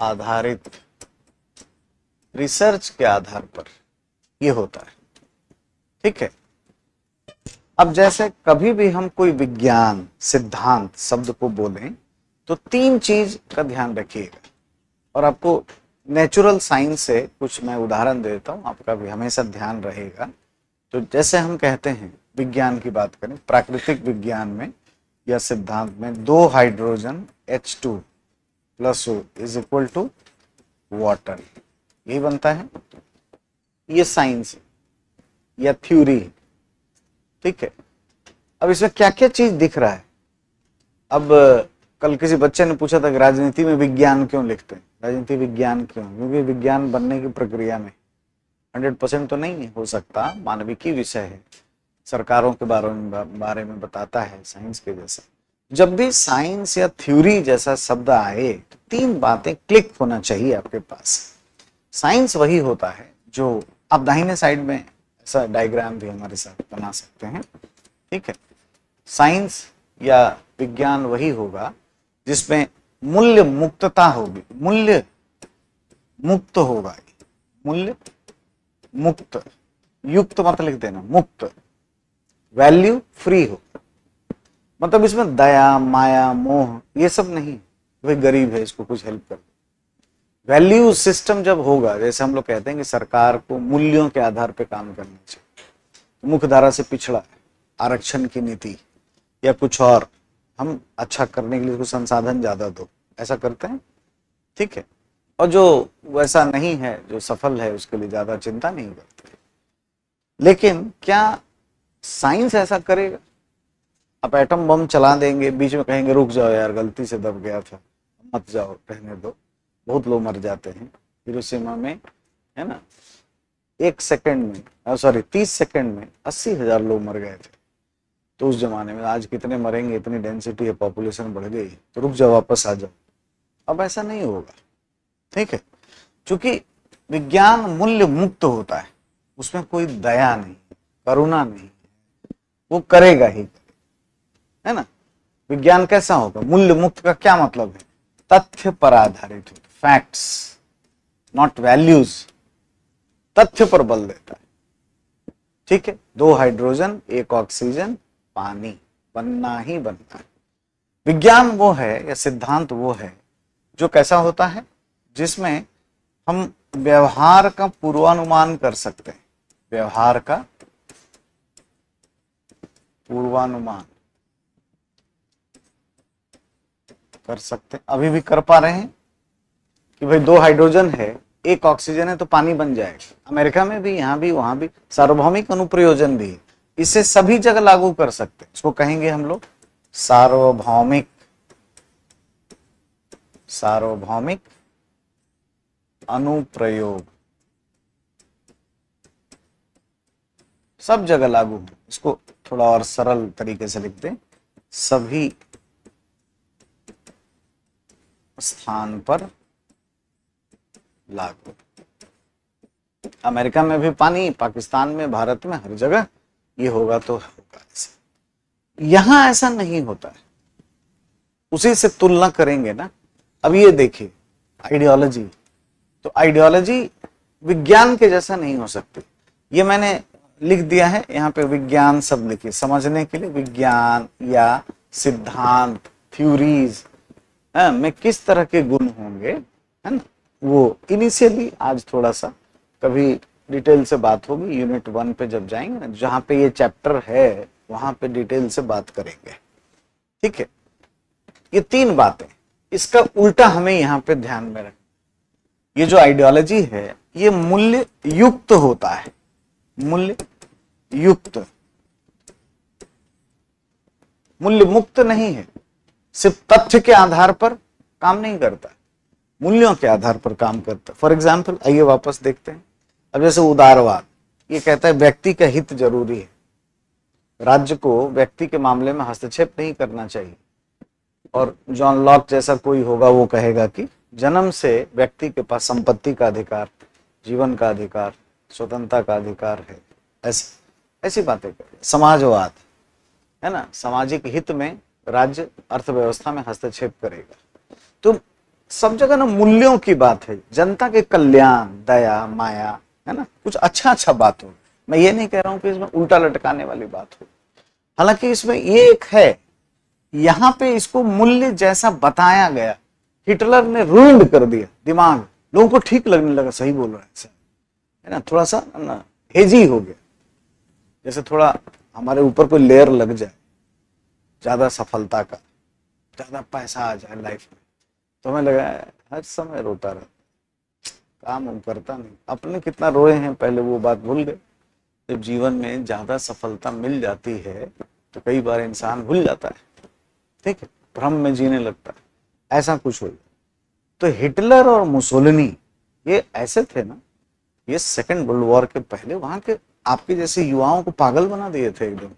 आधारित, रिसर्च के आधार पर ये होता है, ठीक है। अब जैसे कभी भी हम कोई विज्ञान सिद्धांत शब्द को बोलें तो तीन चीज का ध्यान रखिएगा, और आपको नेचुरल साइंस से कुछ मैं उदाहरण देता हूं, आपका भी हमेशा ध्यान रहेगा। तो जैसे हम कहते हैं विज्ञान की बात करें, प्राकृतिक विज्ञान में या सिद्धांत में, दो हाइड्रोजन H2 + O = वाटर, यही बनता है, ये साइंस या थ्योरी, ठीक है। अब इसमें क्या क्या चीज दिख रहा है। अब कल किसी बच्चे ने पूछा था कि राजनीति में विज्ञान क्यों लिखते हैं, राजनीति विज्ञान क्यों, क्योंकि विज्ञान बनने की प्रक्रिया में 100% तो नहीं हो सकता, मानविकी विषय है, सरकारों के बारे में बताता है साइंस के जैसा। जब भी साइंस या थ्योरी जैसा शब्द आए तो तीन बातें क्लिक होना चाहिए आपके पास। साइंस वही होता है जो, आप दाहिने साइड में ऐसा डायग्राम भी हमारे साथ बना सकते हैं, ठीक है। साइंस या विज्ञान वही होगा जिसमें मूल्य मुक्तता होगी, मूल्य मुक्त होगा, मूल्य मुक्त, युक्त मत लिख देना, मुक्त, वैल्यू फ्री हो, मतलब इसमें दया माया मोह ये सब नहीं, वही गरीब है इसको कुछ हेल्प कर, वैल्यू सिस्टम जब होगा, जैसे हम लोग कहते हैं कि सरकार को मूल्यों के आधार पर काम करना चाहिए, तो मुख्य धारा से पिछड़ा आरक्षण की नीति या कुछ और, हम अच्छा करने के लिए कुछ संसाधन ज्यादा दो, ऐसा करते हैं, ठीक है। और जो वैसा नहीं है, जो सफल है, उसके लिए ज्यादा चिंता नहीं करते। लेकिन क्या साइंस ऐसा करेगा? आप एटम बम चला देंगे, बीच में कहेंगे रुक जाओ यार, गलती से दब गया था, मत जाओ, रहने दो, बहुत लोग मर जाते हैं हिरोशिमा में, है ना, 1 सेकंड में, सॉरी 30 सेकंड में 80,000 लोग मर गए थे। तो उस जमाने में, आज कितने मरेंगे, इतनी डेंसिटी है, पॉपुलेशन बढ़ गई, तो रुक जाओ, वापस आ जाओ। अब ऐसा नहीं होगा, ठीक है, क्योंकि विज्ञान मूल्य मुक्त होता है, उसमें कोई दया नहीं, करुणा नहीं, वो करेगा ही, है ना। विज्ञान कैसा होगा? मूल्य मुक्त का क्या मतलब है? तथ्य पर आधारित होता, फैक्ट्स नॉट वैल्यूज, तथ्य पर बल देता है, ठीक है। 2 हाइड्रोजन 1 ऑक्सीजन, पानी बनना ही बनना है। विज्ञान वो है, या सिद्धांत वो है, जो कैसा होता है, जिसमें हम व्यवहार का पूर्वानुमान कर सकते हैं, व्यवहार का पूर्वानुमान कर सकते हैं। अभी भी कर पा रहे हैं कि भाई 2 हाइड्रोजन है, 1 ऑक्सीजन है, तो पानी बन जाएगा। अमेरिका में भी, यहां भी, वहां भी सार्वभौमिक अनुप्रयोजन भी, इसे सभी जगह लागू कर सकते हैं। इसको कहेंगे हम लोग सार्वभौमिक, सार्वभौमिक अनुप्रयोग, सब जगह लागू है। इसको थोड़ा और सरल तरीके से लिखते हैं, सभी स्थान पर लागू। अमेरिका में भी पानी, पाकिस्तान में, भारत में, हर जगह ये होगा तो होगा ऐसा। यहां ऐसा नहीं होता है, उसी से तुलना करेंगे ना। अब ये देखिए आइडियोलॉजी, तो आइडियोलॉजी विज्ञान के जैसा नहीं हो सकती। ये मैंने लिख दिया है यहाँ पे, विज्ञान सब लिखिए समझने के लिए, विज्ञान या सिद्धांत, थ्योरीज में किस तरह के गुण होंगे, है ना, वो इनिशियली आज थोड़ा सा, कभी डिटेल से बात होगी यूनिट 1 पे जब जाएंगे ना, जहां पे ये चैप्टर है वहां पे डिटेल से बात करेंगे, ठीक है। ये 3 बातें, इसका उल्टा हमें यहाँ पे ध्यान में रखें। ये जो आइडियोलॉजी है, ये मूल्य युक्त होता है, मूल्य युक्त, मूल्य मुक्त नहीं है। सिर्फ तथ्य के आधार पर काम नहीं करता, मूल्यों के आधार पर काम करता। फॉर एग्जाम्पल, आइए वापस देखते हैं। अब जैसे उदारवाद, ये कहता है व्यक्ति का हित जरूरी है, राज्य को व्यक्ति के मामले में हस्तक्षेप नहीं करना चाहिए। और जॉन लॉक जैसा कोई होगा, वो कहेगा कि जन्म से व्यक्ति के पास संपत्ति का अधिकार, जीवन का अधिकार, स्वतंत्रता का अधिकार है, ऐसी बातें कर। समाजवाद, है ना, सामाजिक हित में राज्य अर्थव्यवस्था में हस्तक्षेप करेगा। तो सब जगह ना मूल्यों की बात है, जनता के कल्याण, दया, माया, है ना, कुछ अच्छा अच्छा बात हो। मैं ये नहीं कह रहा हूं कि इसमें उल्टा लटकाने वाली बात हो, हालांकि इसमें ये एक है, यहां पे इसको मूल्य जैसा बताया गया, हिटलर ने रूइंड कर दिया दिमाग, लोगों को ठीक लगने लगा, सही बोल रहा है ना, थोड़ा सा ना हेजी हो गया, जैसे थोड़ा हमारे ऊपर कोई लेयर लग जाए ज्यादा सफलता का, ज्यादा पैसा आ जाए लाइफ में, तो हमें लगा हर समय रोता रहता, काम हम करता नहीं। अपने कितना रोए हैं पहले, वो बात भूल गए। जब जीवन में ज्यादा सफलता मिल जाती है तो कई बार इंसान भूल जाता है, ठीक है, भ्रम में जीने लगता है, ऐसा कुछ हो। तो हिटलर और मुसोलिनी ये ऐसे थे ना, ये सेकेंड वर्ल्ड वॉर के पहले वहां के आपके जैसे युवाओं को पागल बना दिए थे एकदम,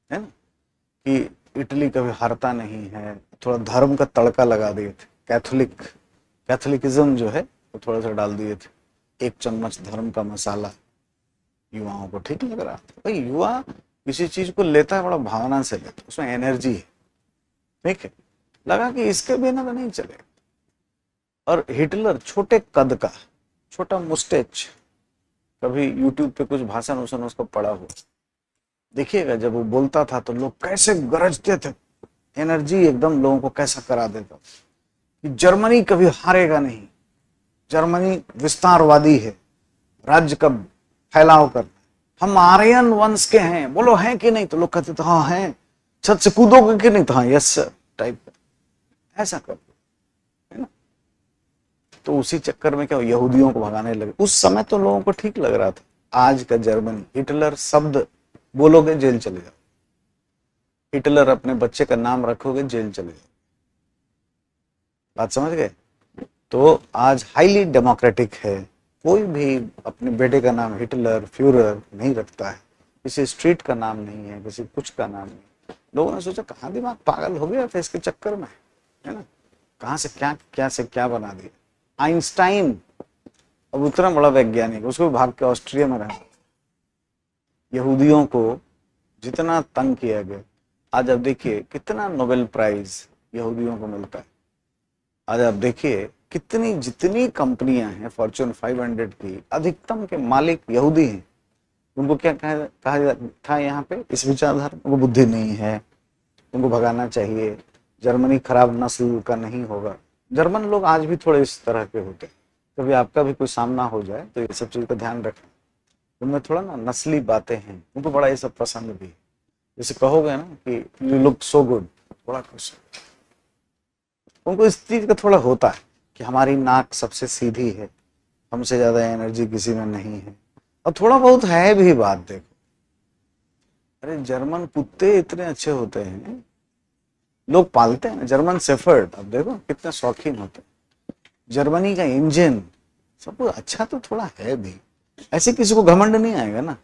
है ना, कि इटली कभी हारता नहीं है। थोड़ा धर्म का तड़का लगा दिए थे, कैथोलिकिज्म जो है वो थोड़ा सा डाल दिए थे, 1 चम्मच धर्म का मसाला, युवाओं को ठीक लग रहा था। भाई युवा किसी चीज को लेता है बड़ा भावना से लेता है, उसमें एनर्जी है, ठीक है, लगा कि इसके बिना तो नहीं चलेगा। और हिटलर छोटे कद का, छोटा मुस्टेच, कभी यूट्यूब पे कुछ भाषण उसन उसको पढ़ा हो, देखिएगा जब वो बोलता था तो लोग कैसे गरजते थे, एनर्जी एकदम लोगों को कैसा करा देता कि जर्मनी कभी हारेगा नहीं, जर्मनी विस्तारवादी है, राज्य का फैलाव कर, हम आर्यन वंश के हैं, बोलो हैं कि नहीं, तो लोग कहते थे हाँ हैं, छत से कूदोगे कि नहीं, तो हाँ यस सर टाइप, ऐसा कर, है ना। तो उसी चक्कर में क्या यहूदियों को भगाने लगे। उस समय तो लोगों को ठीक लग रहा था। आज का जर्मनी, हिटलर शब्द बोलोगे जेल चले जाओ, हिटलर अपने बच्चे का नाम रखोगे जेल चले जाओ, बात समझ गए। तो आज हाईली डेमोक्रेटिक है, कोई भी अपने बेटे का नाम हिटलर फ्यूरर नहीं रखता है, किसी स्ट्रीट का नाम नहीं है, किसी कुछ का नाम नहीं। लोगों ने सोचा कहाँ दिमाग पागल हो गया था इसके चक्कर में, है ना, कहाँ से क्या बना दिया। आइंस्टाइन अब उतना बड़ा वैज्ञानिक, उसको भाग के ऑस्ट्रिया में रहना। यहूदियों को जितना तंग किया गया, आज आप देखिए कितना नोबेल प्राइज यहूदियों को मिलता है। आज आप देखिए कितनी जितनी कंपनियां हैं फॉर्च्यून 500 की, अधिकतम के मालिक यहूदी हैं। उनको क्या कहा था यहाँ पे, इस विचारधारा, उनको बुद्धि नहीं है, उनको भगाना चाहिए, जर्मनी खराब नस्ल का नहीं होगा। जर्मन लोग आज भी थोड़े इस तरह के होते हैं। कभी आपका भी कोई सामना हो जाए तो ये सब चीज का ध्यान रखें, उनमें थोड़ा ना नस्ली बातें हैं, उनको बड़ा ये सब पसंद भी है। जैसे कहोगे ना कि यू लुक सो गुड, थोड़ा खुश, उनको इस चीज का थोड़ा होता है कि हमारी नाक सबसे सीधी है, हमसे ज्यादा एनर्जी किसी में नहीं है, और थोड़ा बहुत है भी बात। देखो अरे जर्मन कुत्ते इतने अच्छे होते हैं, लोग पालते हैं, जर्मन शेफर्ड, अब देखो कितने शौकीन होते हैं। जर्मनी का इंजन सब कुछ अच्छा तो थोड़ा है भी, ऐसे किसी को घमंड नहीं आएगा ना।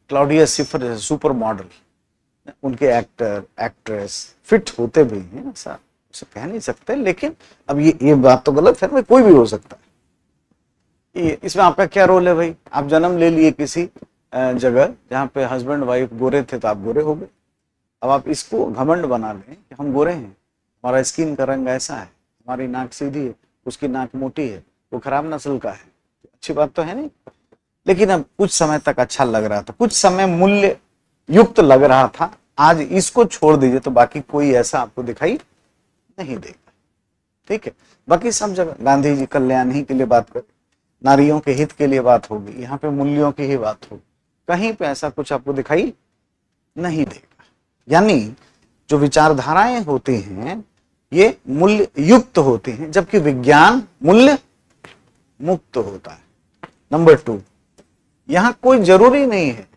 क्लाउडिया शिफर जैसे सुपर मॉडल, उनके एक्टर एक्ट्रेस फिट होते भी हैं, ऐसा उसे कह नहीं सकते, लेकिन अब ये बात तो गलत है, कोई भी हो सकता है। इसमें आपका क्या रोल है भाई, आप जन्म ले लिए किसी जगह जहाँ पे हस्बैंड वाइफ गोरे थे तो आप गोरे हो गए। अब आप इसको घमंड बना लें कि हम गोरे हैं, हमारा स्किन का रंग ऐसा है, हमारी नाक सीधी है, उसकी नाक मोटी है, वो खराब नस्ल का है, अच्छी बात तो है नहीं। लेकिन अब कुछ समय तक अच्छा लग रहा था, कुछ समय मूल्य युक्त लग रहा था, आज इसको छोड़ दीजिए तो बाकी कोई ऐसा आपको दिखाई नहीं देगा। ठीक है, बाकी सब जगह गांधी जी कल्याण ही के लिए बात करें, नारियों के हित के लिए बात होगी, यहाँ पे मूल्यों की ही बात होगी, कहीं पे ऐसा कुछ आपको दिखाई नहीं देगा। यानी जो विचारधाराएं होती हैं ये मूल्य युक्त होती हैं, जबकि विज्ञान मूल्य मुक्त होता है। नंबर 2, यहां कोई जरूरी नहीं है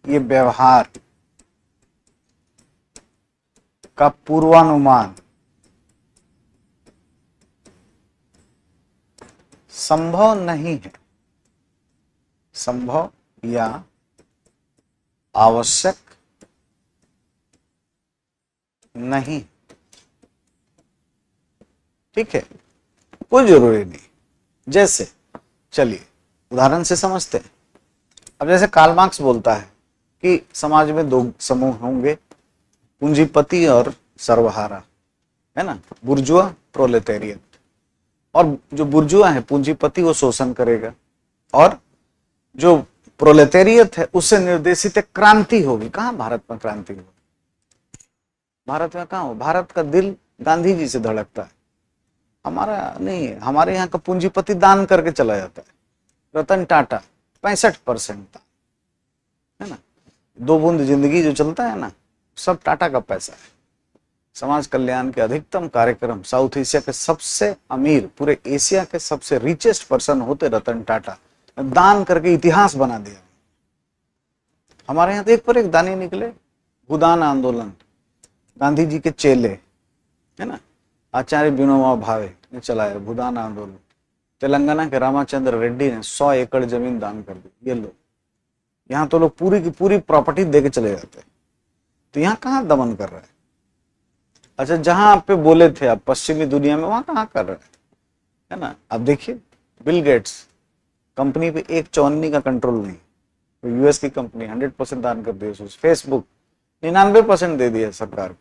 ये व्यवहार का पूर्वानुमान संभव नहीं है, संभव या आवश्यक नहीं, ठीक है, कोई जरूरी नहीं। जैसे चलिए उदाहरण से समझते हैं। अब जैसे कार्ल मार्क्स बोलता है कि समाज में 2 समूह होंगे, पूंजीपति और सर्वहारा, है ना, बुर्जुआ प्रोलेटेरियट। और जो बुर्जुआ है पूंजीपति वो शोषण करेगा, और जो प्रोलेटेरियट है उससे निर्देशित एक क्रांति होगी। कहां भारत में क्रांति होगी, भारत में कहां हो, भारत का दिल गांधी जी से धड़कता है, हमारा नहीं है। हमारे यहाँ का पूंजीपति दान करके चला जाता है। रतन टाटा 65% दान, है ना। 2 बूंद जिंदगी जो चलता है ना, सब टाटा का पैसा है। समाज कल्याण के अधिकतम कार्यक्रम साउथ एशिया के सबसे अमीर, पूरे एशिया के सबसे रिचेस्ट पर्सन होते रतन टाटा, दान करके इतिहास बना दिया। हमारे यहाँ तो एक पर एक दानी निकले। भूदान आंदोलन गांधी जी के चेले, है ना, आचार्य विनोबा भावे ने चलाया भूदान आंदोलन। तेलंगाना के रामाचंद्र रेड्डी ने 100 एकड़ जमीन दान कर दी। ये लोग यहाँ तो लोग पूरी की पूरी प्रॉपर्टी दे के चले जाते हैं, तो यहाँ कहाँ दमन कर रहा है। अच्छा, जहां आप पे बोले थे आप पश्चिमी दुनिया में, वहां कहाँ कर रहे है ना। अब देखिए बिल गेट्स कंपनी पे 1/54 का कंट्रोल नहीं, तो यूएस की कंपनी 100% दान कर दी। फेसबुक 99% दे दिया सरकार को,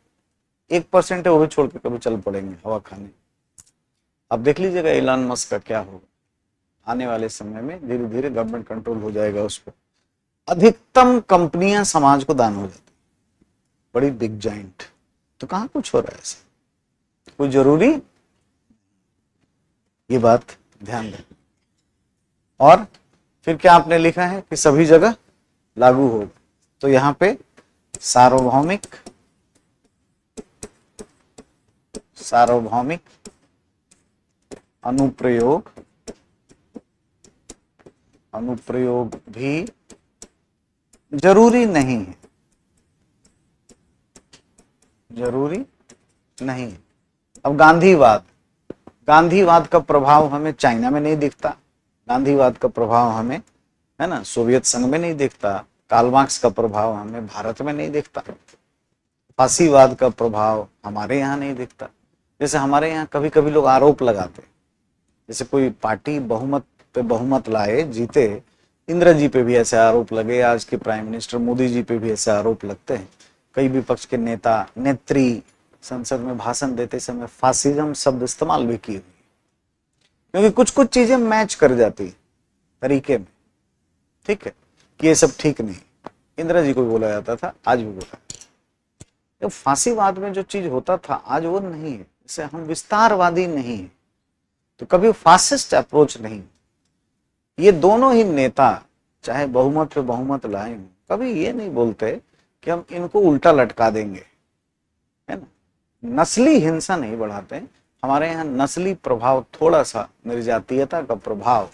1% है वो भी छोड़ के कभी चल पड़ेंगे हवा खाने। अब देख लीजिएगा एलन मस्क का क्या होगा आने वाले समय में, धीरे धीरे गवर्नमेंट कंट्रोल हो जाएगा उस पर। अधिकतम कंपनियां समाज को दान हो जाती, बड़ी बिग जाइंट। तो कहां कुछ हो रहा है ऐसा, कोई जरूरी, ये बात ध्यान रखें। और फिर क्या आपने लिखा है कि सभी जगह लागू होगा। तो यहां पे सार्वभौमिक सार्वभौमिक अनुप्रयोग अनुप्रयोग भी जरूरी नहीं है, जरूरी नहीं है। अब गांधीवाद, गांधीवाद का प्रभाव हमें चाइना में नहीं दिखता, गांधीवाद का प्रभाव हमें, है ना, सोवियत संघ में नहीं दिखता, कार्ल मार्क्स का प्रभाव हमें भारत में नहीं दिखता, फांसीवाद का प्रभाव हमारे यहाँ नहीं दिखता। जैसे हमारे यहाँ कभी कभी लोग आरोप लगाते, जैसे कोई पार्टी बहुमत पे बहुमत लाए, जीते, इंदिरा जी पे भी ऐसे आरोप लगे, आज के प्राइम मिनिस्टर मोदी जी पे भी ऐसे आरोप लगते हैं। कई विपक्ष के नेता नेत्री संसद में भाषण देते समय फासिज्म शब्द इस्तेमाल भी किए हुए, क्योंकि कुछ कुछ चीजें मैच कर जाती तरीके में, ठीक है, कि ये सब ठीक नहीं। इंदिरा जी को भी बोला जाता था, आज भी बोला। तो फांसीवाद में जो चीज होता था आज वो नहीं है। जैसे हम विस्तारवादी नहीं है तो कभी फासिस्ट अप्रोच नहीं। ये दोनों ही नेता चाहे बहुमत पे बहुमत लाए, कभी ये नहीं बोलते कि हम इनको उल्टा लटका देंगे, है ना, नस्ली हिंसा नहीं बढ़ाते। हमारे यहाँ नस्ली प्रभाव, थोड़ा सा निर्जातीयता का प्रभाव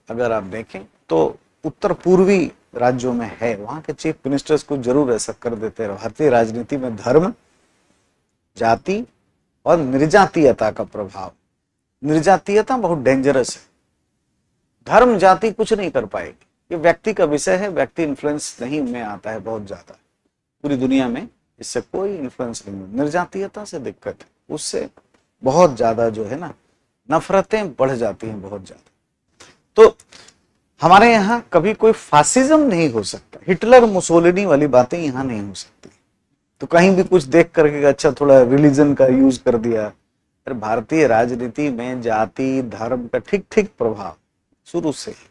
अगर आप देखें तो उत्तर पूर्वी राज्यों में है, वहां के चीफ मिनिस्टर्स को जरूर ऐसा कर देते हैं। भारतीय राजनीति में धर्म, जाति और निर्जातीयता का प्रभाव, निर्जातीयता बहुत डेंजरस है। धर्म जाति कुछ नहीं कर पाएगी, ये व्यक्ति का विषय है, व्यक्ति इन्फ्लुएंस नहीं में आता है बहुत ज्यादा, पूरी दुनिया में इससे कोई इन्फ्लुएंस नहीं है। निर्जातीयता से दिक्कत है, उससे बहुत ज्यादा जो है ना नफरतें बढ़ जाती हैं बहुत ज्यादा। तो हमारे यहाँ कभी कोई फासिज्म नहीं हो सकता, हिटलर मुसोलिनी वाली बातें यहाँ नहीं हो सकती। तो कहीं भी कुछ देख करके अच्छा थोड़ा रिलीजन का यूज कर दिया, अरे भारतीय राजनीति में जाति धर्म का ठीक ठीक प्रभाव शुरू से ही,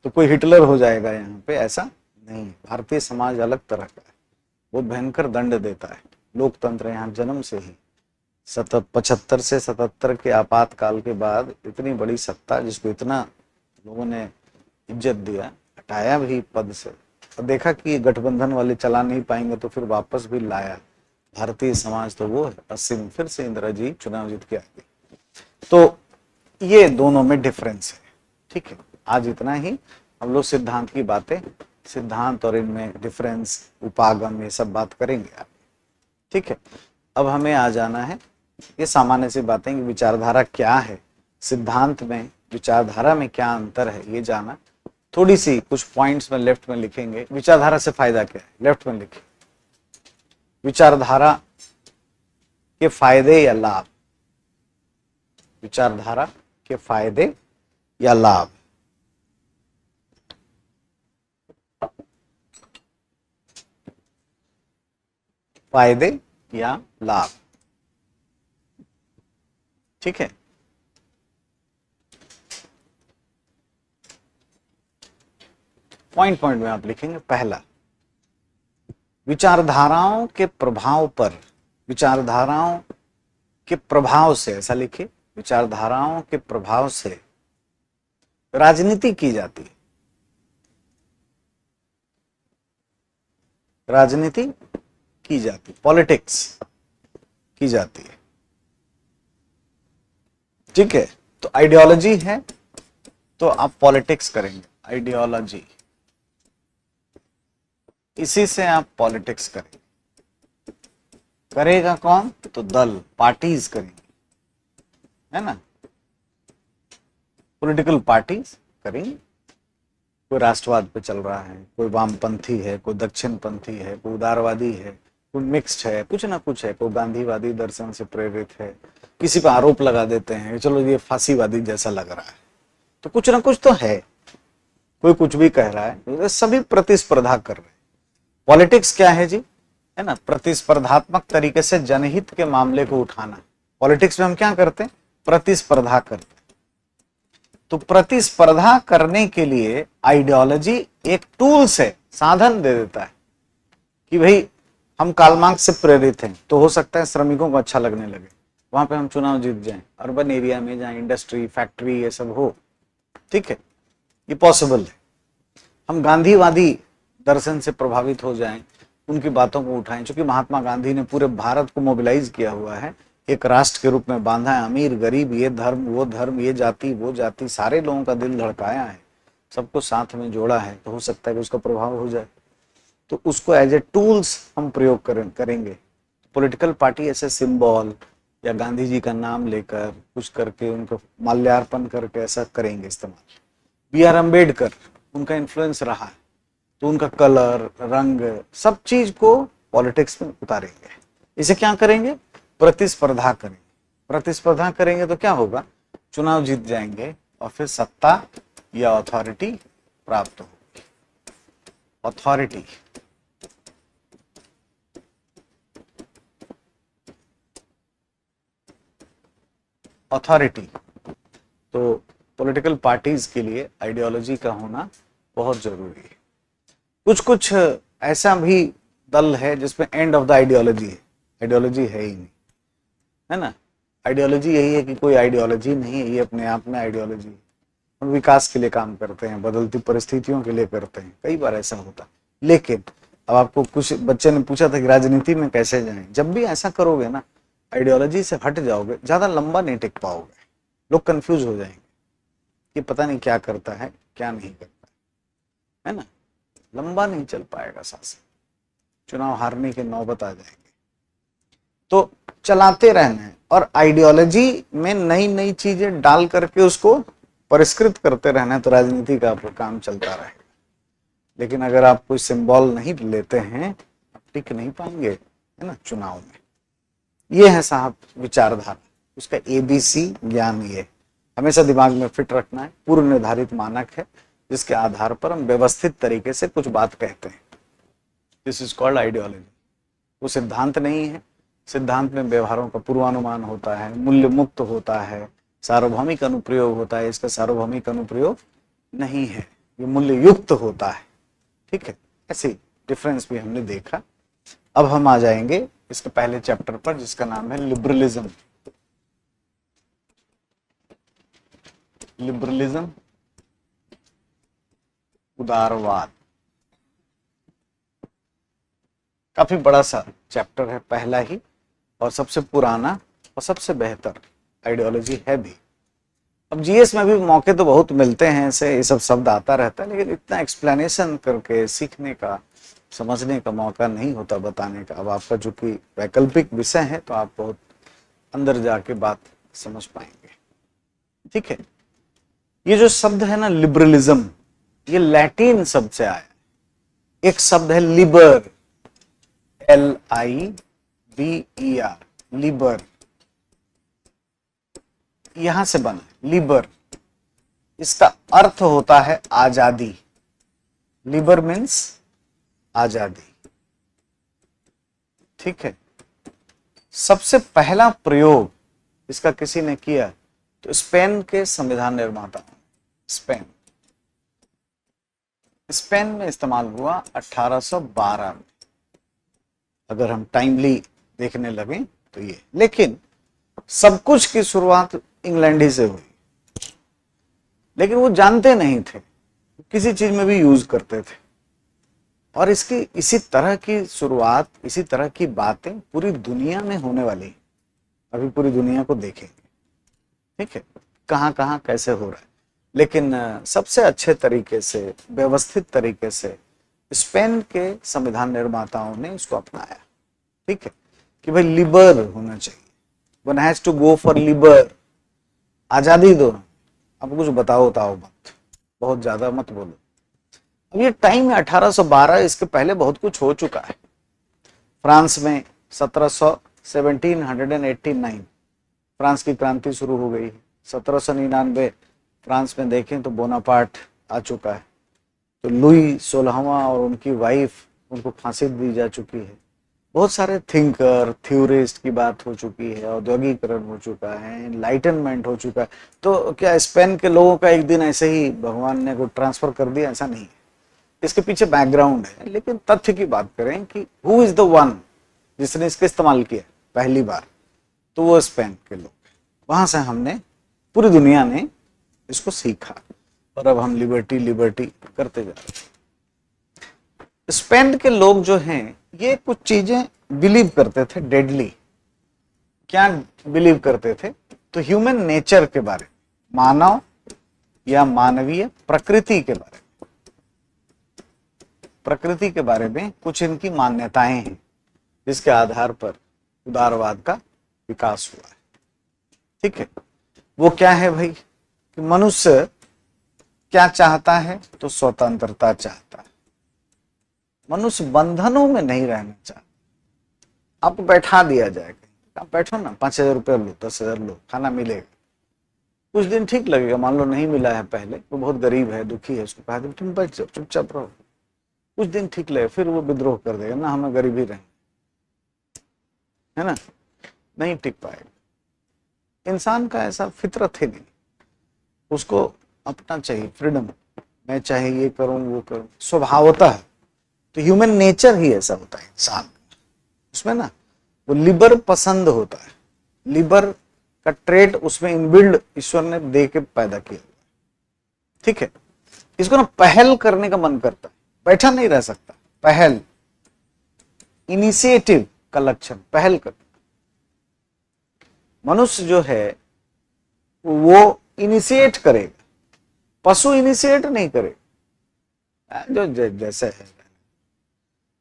तो कोई हिटलर हो जाएगा यहाँ पे, ऐसा नहीं। भारतीय समाज अलग तरह का है, बहुत भयंकर दंड देता है। लोकतंत्र यहाँ जन्म से ही 75 से 77 के आपातकाल के बाद इतनी बड़ी सत्ता जिसको इतना लोगों ने इज्जत दिया, हटाया भी पद से, और देखा कि गठबंधन वाले चला नहीं पाएंगे तो फिर वापस भी लाया। भारतीय समाज तो वो है 80 में फिर से इंदिरा जी चुनाव जीत के आ गई। तो ये दोनों में डिफरेंस है, ठीक है। आज इतना ही, हम लोग सिद्धांत की बातें, सिद्धांत और इनमें डिफरेंस, उपागम, ये सब बात करेंगे आप, ठीक है। अब हमें आ जाना है ये सामान्य सी बातें कि विचारधारा क्या है, सिद्धांत में विचारधारा में क्या अंतर है, ये जाना। थोड़ी सी कुछ पॉइंट्स में लेफ्ट में लिखेंगे, विचारधारा से फायदा क्या है, लेफ्ट में लिखें, विचारधारा के फायदे या लाभ, विचारधारा के फायदे या लाभ। फायदे या लाभ, ठीक है। पॉइंट पॉइंट में आप लिखेंगे। पहला, विचारधाराओं के प्रभाव पर, विचारधाराओं के प्रभाव से, ऐसा लिखिए, विचारधाराओं के प्रभाव से राजनीति की जाती है, राजनीति की जाती, पॉलिटिक्स की जाती है, ठीक है। तो आइडियोलॉजी है तो आप पॉलिटिक्स करेंगे, आइडियोलॉजी, इसी से आप पॉलिटिक्स करेंगे। करेगा कौन? तो दल, पार्टीज करेंगे, है ना, पॉलिटिकल पार्टीज करेंगे। कोई राष्ट्रवाद पे चल रहा है, कोई वामपंथी है, कोई दक्षिणपंथी है, कोई उदारवादी है, कोई मिक्स्ड है, कुछ ना कुछ है, कोई गांधीवादी दर्शन से प्रेरित है, किसी पर आरोप लगा देते हैं चलो ये फांसीवादी जैसा लग रहा है, तो कुछ ना कुछ तो है, कोई कुछ भी कह रहा है, सभी प्रतिस्पर्धा कर रहे हैं। पॉलिटिक्स क्या है जी, है ना, प्रतिस्पर्धात्मक तरीके से जनहित के मामले को उठाना। पॉलिटिक्स में हम क्या करते हैं? प्रतिस्पर्धा करते हैं। तो प्रतिस्पर्धा करने के लिए आइडियोलॉजी एक टूल्स है, साधन दे देता है कि भाई हम कार्ल मार्क्स से प्रेरित हैं तो हो सकता है श्रमिकों को अच्छा लगने लगे, वहां पे हम चुनाव जीत जाएं, अर्बन एरिया में जहां इंडस्ट्री फैक्ट्री ये सब हो, ठीक है, ये पॉसिबल है। हम गांधीवादी दर्शन से प्रभावित हो जाएं, उनकी बातों को उठाएं, क्योंकि महात्मा गांधी ने पूरे भारत को मोबिलाइज किया हुआ है, एक राष्ट्र के रूप में बांधा है, अमीर गरीब, ये धर्म वो धर्म, ये जाति वो जाति, सारे लोगों का दिल धड़काया है, सबको साथ में जोड़ा है, तो हो सकता है कि उसका प्रभाव हो जाए। तो उसको एज ए टूल्स हम प्रयोग करेंगे। पॉलिटिकल पार्टी ऐसे सिंबल या गांधी जी का नाम लेकर कुछ करके उनको माल्यार्पण करके ऐसा करेंगे इस्तेमाल। बी आर अम्बेडकर, उनका इन्फ्लुएंस रहा है, तो उनका कलर रंग सब चीज को पॉलिटिक्स में उतारेंगे। इसे क्या करेंगे? प्रतिस्पर्धा करेंगे। प्रतिस्पर्धा करेंगे तो क्या होगा? चुनाव जीत जाएंगे और फिर सत्ता या अथॉरिटी प्राप्त होगी। अथॉरिटी, अथॉरिटी तो पॉलिटिकल पार्टीज के लिए आइडियोलॉजी का होना बहुत जरूरी है। कुछ कुछ ऐसा भी दल है जिसमें एंड ऑफ द आइडियोलॉजी है, आइडियोलॉजी है ही नहीं, है ना। आइडियोलॉजी यही है कि कोई आइडियोलॉजी नहीं है, ये अपने आप में आइडियोलॉजी है। हम विकास के लिए काम करते हैं, बदलती परिस्थितियों के लिए करते हैं, कई बार ऐसा होता है। लेकिन अब आपको कुछ बच्चे ने पूछा था कि राजनीति में कैसे जाएं, जब भी ऐसा करोगे ना, आइडियोलॉजी से हट जाओगे, ज्यादा लंबा नहीं टिक पाओगे, लोग कंफ्यूज हो जाएंगे, ये पता नहीं क्या करता है क्या नहीं करता है ना, लंबा नहीं चल पाएगा शासन, चुनाव हारने के नौबत आ जाएंगे। तो चलाते रहना है और आइडियोलॉजी में नई नई चीजें डाल करके उसको परिष्कृत करते रहना है, तो राजनीति का काम चलता रहेगा। लेकिन अगर आप कोई सिंबल नहीं लेते हैं, आप टिक नहीं पाएंगे, है ना, चुनाव में। ये है साहब विचारधारा, उसका एबीसी ज्ञान ये हमेशा दिमाग में फिट रखना है। पूर्व निर्धारित मानक है जिसके आधार पर हम व्यवस्थित तरीके से कुछ बात कहते हैं। This is called ideology. वो सिद्धांत नहीं है, सिद्धांत में व्यवहारों का पूर्वानुमान होता है, मूल्य मुक्त होता है, सार्वभौमिक अनुप्रयोग होता है। इसका सार्वभौमिक अनुप्रयोग नहीं है, ये मूल्य युक्त होता है। ठीक है, ऐसे डिफरेंस भी हमने देखा। अब हम आ जाएंगे इसके पहले चैप्टर पर जिसका नाम है लिबरलिज्म। लिबरलिज्म, उदारवाद। काफी बड़ा सा चैप्टर है, पहला ही और सबसे पुराना और सबसे बेहतर आइडियोलॉजी है भी। अब जीएस में भी मौके तो बहुत मिलते हैं ऐसे, ये सब शब्द आता रहता है, लेकिन इतना एक्सप्लेनेशन करके सीखने का, समझने का मौका नहीं होता, बताने का। अब आपका जो कि वैकल्पिक विषय है तो आप बहुत अंदर जाके बात समझ पाएंगे। ठीक है, ये जो शब्द है ना लिबरलिज्म, ये लैटिन शब्द से आया। एक शब्द है लिबर, LIBER, लिबर, यहां से बना लिबर। इसका अर्थ होता है आजादी। लिबर मीन्स आजादी। ठीक है, सबसे पहला प्रयोग इसका किसी ने किया तो स्पेन के संविधान निर्माता, स्पेन में इस्तेमाल हुआ 1812 में, अगर हम टाइमली देखने लगे तो ये। लेकिन सब कुछ की शुरुआत इंग्लैंड ही से हुई, लेकिन वो जानते नहीं थे, किसी चीज में भी यूज करते थे। और इसकी इसी तरह की शुरुआत, इसी तरह की बातें पूरी दुनिया में होने वाली, अभी पूरी दुनिया को देखेंगे। ठीक है, कहां कहां कैसे हो रहा है। लेकिन सबसे अच्छे तरीके से, व्यवस्थित तरीके से स्पेन के संविधान निर्माताओं ने इसको अपनाया। ठीक है, कि भाई लिबर होना चाहिए, one has to go for लिबर, आजादी दो। अब कुछ बताओ मत, बहुत ज्यादा मत बोलो। अब ये टाइम है 1812, इसके पहले बहुत कुछ हो चुका है। फ्रांस में 1789 फ्रांस की क्रांति शुरू हो गई। 1799 फ्रांस में देखें तो बोनापार्ट आ चुका है, तो लुई 16वां और उनकी वाइफ, उनको फांसी दी जा चुकी है। बहुत सारे थिंकर, थ्योरिस्ट की बात हो चुकी है, औद्योगिकरण हो चुका है, एनलाइटनमेंट हो चुका है। तो क्या स्पेन के लोगों का एक दिन ऐसे ही भगवान ने को ट्रांसफर कर दिया? ऐसा नहीं है, इसके पीछे बैकग्राउंड है। लेकिन तथ्य की बात करें कि हु इज द वन जिसने इसका इस्तेमाल किया पहली बार, तो वो स्पेन के लोग। वहां से हमने, पूरी दुनिया ने इसको सीखा और अब हम लिबर्टी लिबर्टी करते जा रहे हैं। स्पेन के लोग जो हैं ये कुछ चीजें बिलीव करते थे डेडली। क्या बिलीव करते थे? तो ह्यूमन नेचर के बारे में, मानव या मानवीय प्रकृति के बारे में, प्रकृति के बारे में कुछ इनकी मान्यताएं हैं जिसके आधार पर उदारवाद का विकास हुआ है। ठीक है, वो क्या है भाई कि मनुष्य क्या चाहता है? तो स्वतंत्रता चाहता है। मनुष्य बंधनों में नहीं रहना चाहता। अब बैठा दिया जाएगा, आप बैठो ना, 5,000 रुपये लो, 10,000 लो, खाना मिलेगा। कुछ दिन ठीक लगेगा, मान लो नहीं मिला है पहले, वो बहुत गरीब है, दुखी है, उसको कहा तुम बैठ जाओ, चुपचाप रहो। कुछ दिन ठीक लगेगा, फिर वो विद्रोह कर देगा, ना हमें गरीबी रहे, है ना, नहीं टिक पाएगा। इंसान का ऐसा फितरत है नहीं, उसको अपना चाहिए फ्रीडम, मैं चाहे ये करूं वो करूं, स्वभावतः। तो ह्यूमन नेचर ही ऐसा होता है इंसान, उसमें ना वो लिबर पसंद होता है। लिबर का ट्रेड उसमें इनबिल्ड ईश्वर ने दे के पैदा किया। ठीक है, इसको ना पहल करने का मन करता है, बैठा नहीं रह सकता। पहल, इनिशिएटिव का लक्षण पहल कर। मनुष्य जो है वो इनिशिएट करेगा, पशु इनिशिएट नहीं करेगा। जो जैसे है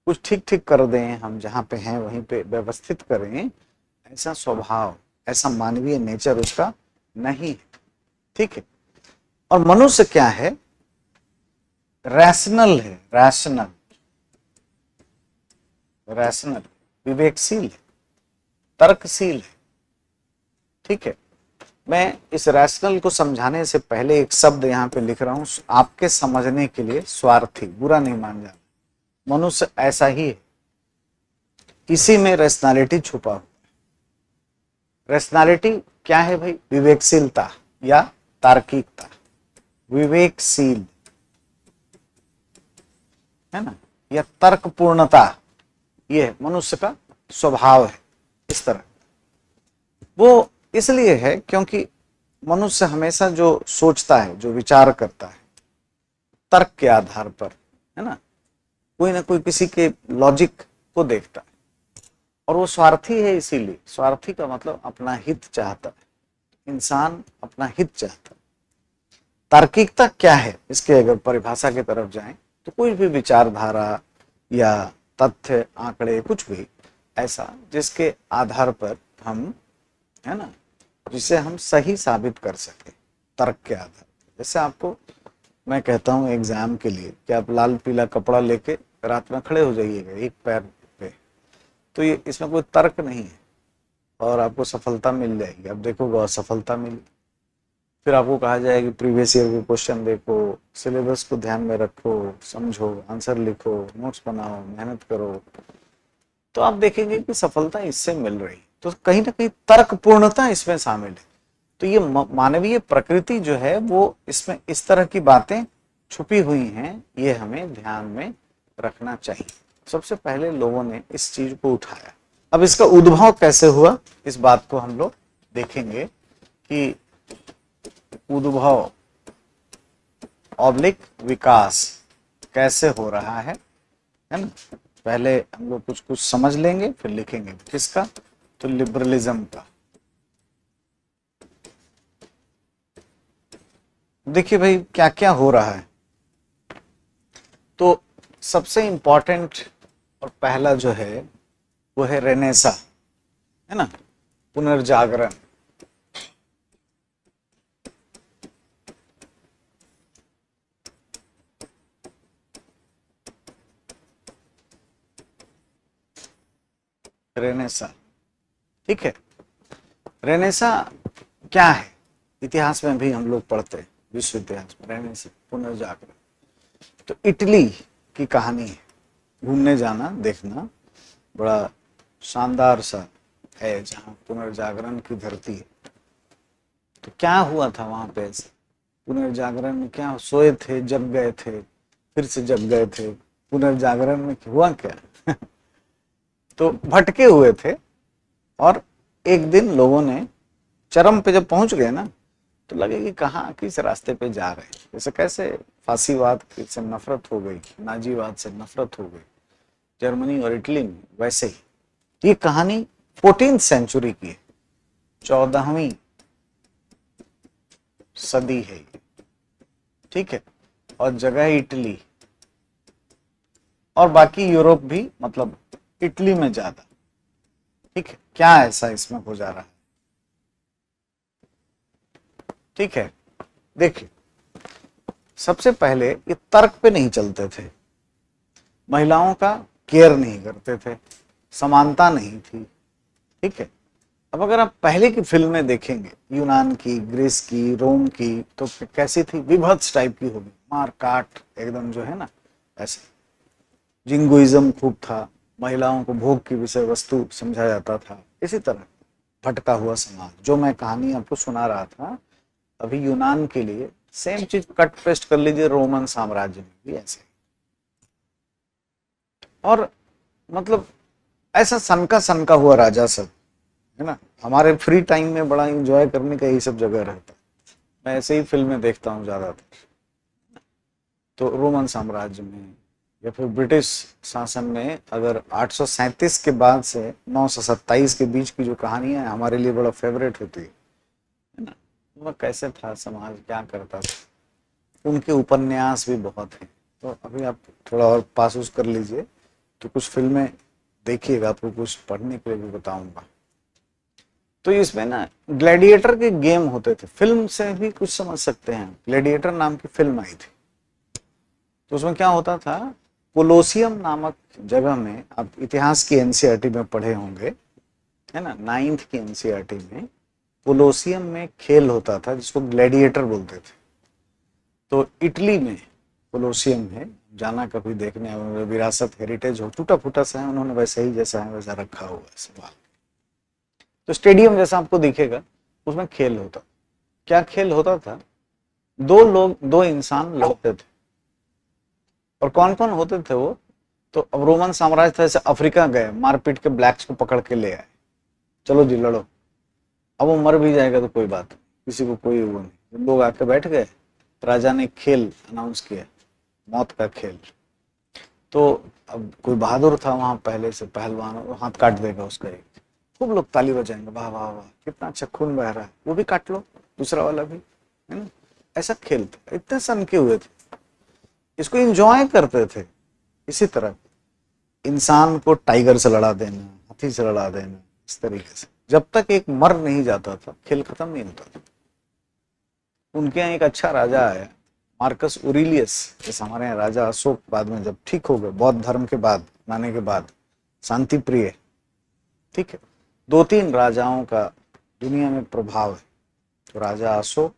कुछ ठीक ठीक कर दें, हम जहां पे हैं वहीं पे व्यवस्थित करें, ऐसा स्वभाव, ऐसा मानवीय नेचर उसका नहीं है। ठीक है, और मनुष्य क्या है? रैशनल है, रैशनल, रैशनल, विवेकशील है, तर्कशील है। ठीक है, मैं इस रैशनल को समझाने से पहले एक शब्द यहां पे लिख रहा हूं आपके समझने के लिए, स्वार्थी, बुरा नहीं मान जाना। मनुष्य ऐसा ही है, इसी में रैशनैलिटी छुपा हुआ। रैशनैलिटी क्या है भाई? विवेकशीलता या तार्किकता, विवेकशील है ना, या तर्कपूर्णता, ये मनुष्य का स्वभाव है। इस तरह वो इसलिए है क्योंकि मनुष्य हमेशा जो सोचता है, जो विचार करता है, तर्क के आधार पर, है ना, कोई ना कोई किसी के लॉजिक को देखता है। और वो स्वार्थी है, इसीलिए स्वार्थी का मतलब अपना हित चाहता है। इंसान अपना हित चाहता है। तार्किकता क्या है? इसके अगर परिभाषा की तरफ जाएं तो कोई भी विचारधारा या तथ्य, आंकड़े, कुछ भी ऐसा जिसके आधार पर हम, है ना, जिसे हम सही साबित कर सके तर्क के आधार। जैसे आपको मैं कहता हूं एग्जाम के लिए कि आप लाल पीला कपड़ा लेके रात में खड़े हो जाइएगा एक पैर पे, तो ये इसमें कोई तर्क नहीं है और आपको सफलता मिल जाएगी। अब देखोगे असफलता मिली, फिर आपको कहा जाएगा प्रीवियस ईयर के क्वेश्चन देखो, सिलेबस को ध्यान में रखो, समझो, आंसर लिखो, नोट्स बनाओ, मेहनत करो, तो आप देखेंगे कि सफलता इससे मिल रही। तो कहीं ना कहीं तर्कपूर्णता इसमें शामिल है। तो ये मानवीय प्रकृति जो है वो इसमें इस तरह की बातें छुपी हुई हैं, ये हमें ध्यान में रखना चाहिए। सबसे पहले लोगों ने इस चीज को उठाया। अब इसका उद्भव कैसे हुआ, इस बात को हम लोग देखेंगे कि उद्भव ऑब्लिक विकास कैसे हो रहा है ना। पहले हम लोग कुछ कुछ समझ लेंगे, फिर लिखेंगे। किसका? तो लिबरलिज्म का। देखिए भाई क्या क्या हो रहा है। तो सबसे इंपॉर्टेंट और पहला जो है वो है रेनेसा, है ना, पुनर्जागरण। रेनेसा, ठीक है। रेनेसा क्या है? इतिहास में भी हम लोग पढ़ते हैं, विश्व इतिहास में रेनेसा, पुनर्जागरण। तो इटली की कहानी है, घूमने जाना, देखना, बड़ा शानदार सा है जहाँ पुनर्जागरण की धरती है। तो क्या हुआ था वहां पे? पुनर्जागरण में क्या, सोए थे, जग गए थे, फिर से जग गए थे, पुनर्जागरण में हुआ क्या? तो भटके हुए थे और एक दिन लोगों ने चरम पे जब पहुंच गए ना, तो लगे कि कहाँ किस रास्ते पे जा रहे हैं। जैसे कैसे फांसीवाद से नफरत हो गई, नाजीवाद से नफरत हो गई जर्मनी और इटली में, वैसे ही ये कहानी 14th सेंचुरी की है, 14वीं सदी है ये, ठीक है। और जगह है इटली, और बाकी यूरोप भी, मतलब इटली में ज्यादा, ठीक है। क्या ऐसा इसमें हो जा रहा है, ठीक है। देखिए, सबसे पहले ये तर्क पे नहीं चलते थे, महिलाओं का केयर नहीं करते थे, समानता नहीं थी, ठीक है। अब अगर आप पहले की फिल्में देखेंगे, यूनान की, ग्रीस की, रोम की, तो कैसी थी, विभत्स टाइप की होगी, मार काट एकदम जो है ना, ऐसे। जिंगुइज्म खूब था, महिलाओं को भोग की विषय वस्तु समझा जाता था, इसी तरह भटका हुआ समाज। जो मैं कहानी आपको सुना रहा था अभी यूनान के लिए, सेम चीज कट पेस्ट कर लीजिए रोमन साम्राज्य में भी ऐसे। और मतलब ऐसा सनका हुआ राजा सब, है ना। हमारे फ्री टाइम में बड़ा एंजॉय करने का यही सब जगह रहता है। मैं ऐसे ही फिल्में देखता हूँ ज्यादातर। तो रोमन साम्राज्य में या फिर ब्रिटिश शासन में, अगर 837 के बाद से 927 के बीच की जो कहानियां हैं, हमारे लिए बड़ा फेवरेट होती है ना। वह कैसे था समाज, क्या करता था, उनके उपन्यास भी बहुत हैं। तो अभी आप थोड़ा और पास उस कर लीजिए, तो कुछ फिल्में देखिएगा, आपको कुछ पढ़ने के लिए भी बताऊंगा। तो इसमें ना ग्लैडिएटर के गेम होते थे, फिल्म से भी कुछ समझ सकते हैं। ग्लैडिएटर नाम की फिल्म आई थी, तो उसमें क्या होता था, कोलोसियम नामक जगह में, आप इतिहास की एनसीईआरटी में पढ़े होंगे, है ना, 9th की एनसीईआरटी में कोलोसियम में खेल होता था जिसको ग्लैडिएटर बोलते थे। तो इटली में कोलोसियम है, जाना कभी देखने, विरासत हेरिटेज हो, टूटा फूटा सा है, उन्होंने वैसे ही जैसा है वैसा रखा हुआ है सवाल। तो स्टेडियम जैसा आपको दिखेगा, उसमें खेल होता। क्या खेल होता था, दो इंसान लड़ते थे। और कौन कौन होते थे वो, तो अब रोमन साम्राज्य था, जैसे अफ्रीका गए, मारपीट के ब्लैक्स को पकड़ के ले आए, चलो जी लड़ो। अब वो मर भी जाएगा तो कोई बात, किसी को कोई वो नहीं। लोग आके बैठ गए, राजा ने खेल अनाउंस किया, मौत का खेल। तो अब कोई बहादुर था वहां पहले से पहलवान, हाथ काट देगा उसका एक, खूब लोग ताली बजाएंगे, वाह वाह वाह, कितना अच्छा खून बह रहा है, वो भी काट लो, दूसरा वाला भी, है ना। ऐसा खेल था, इतने सनके हुए थे, इसको एंजॉय करते थे। इसी तरह इंसान को टाइगर से लड़ा देना, हाथी से लड़ा देना, इस तरीके से जब तक एक मर नहीं जाता था, खेल खत्म नहीं होता था। उनके यहाँ एक अच्छा राजा आया, मार्कस उरिलियस, जैसे हमारे यहाँ राजा अशोक बाद में जब ठीक हो गए, बौद्ध धर्म के बाद लाने के बाद, शांति प्रिय, ठीक है। 2-3 राजाओं का दुनिया में प्रभाव है, तो राजा अशोक,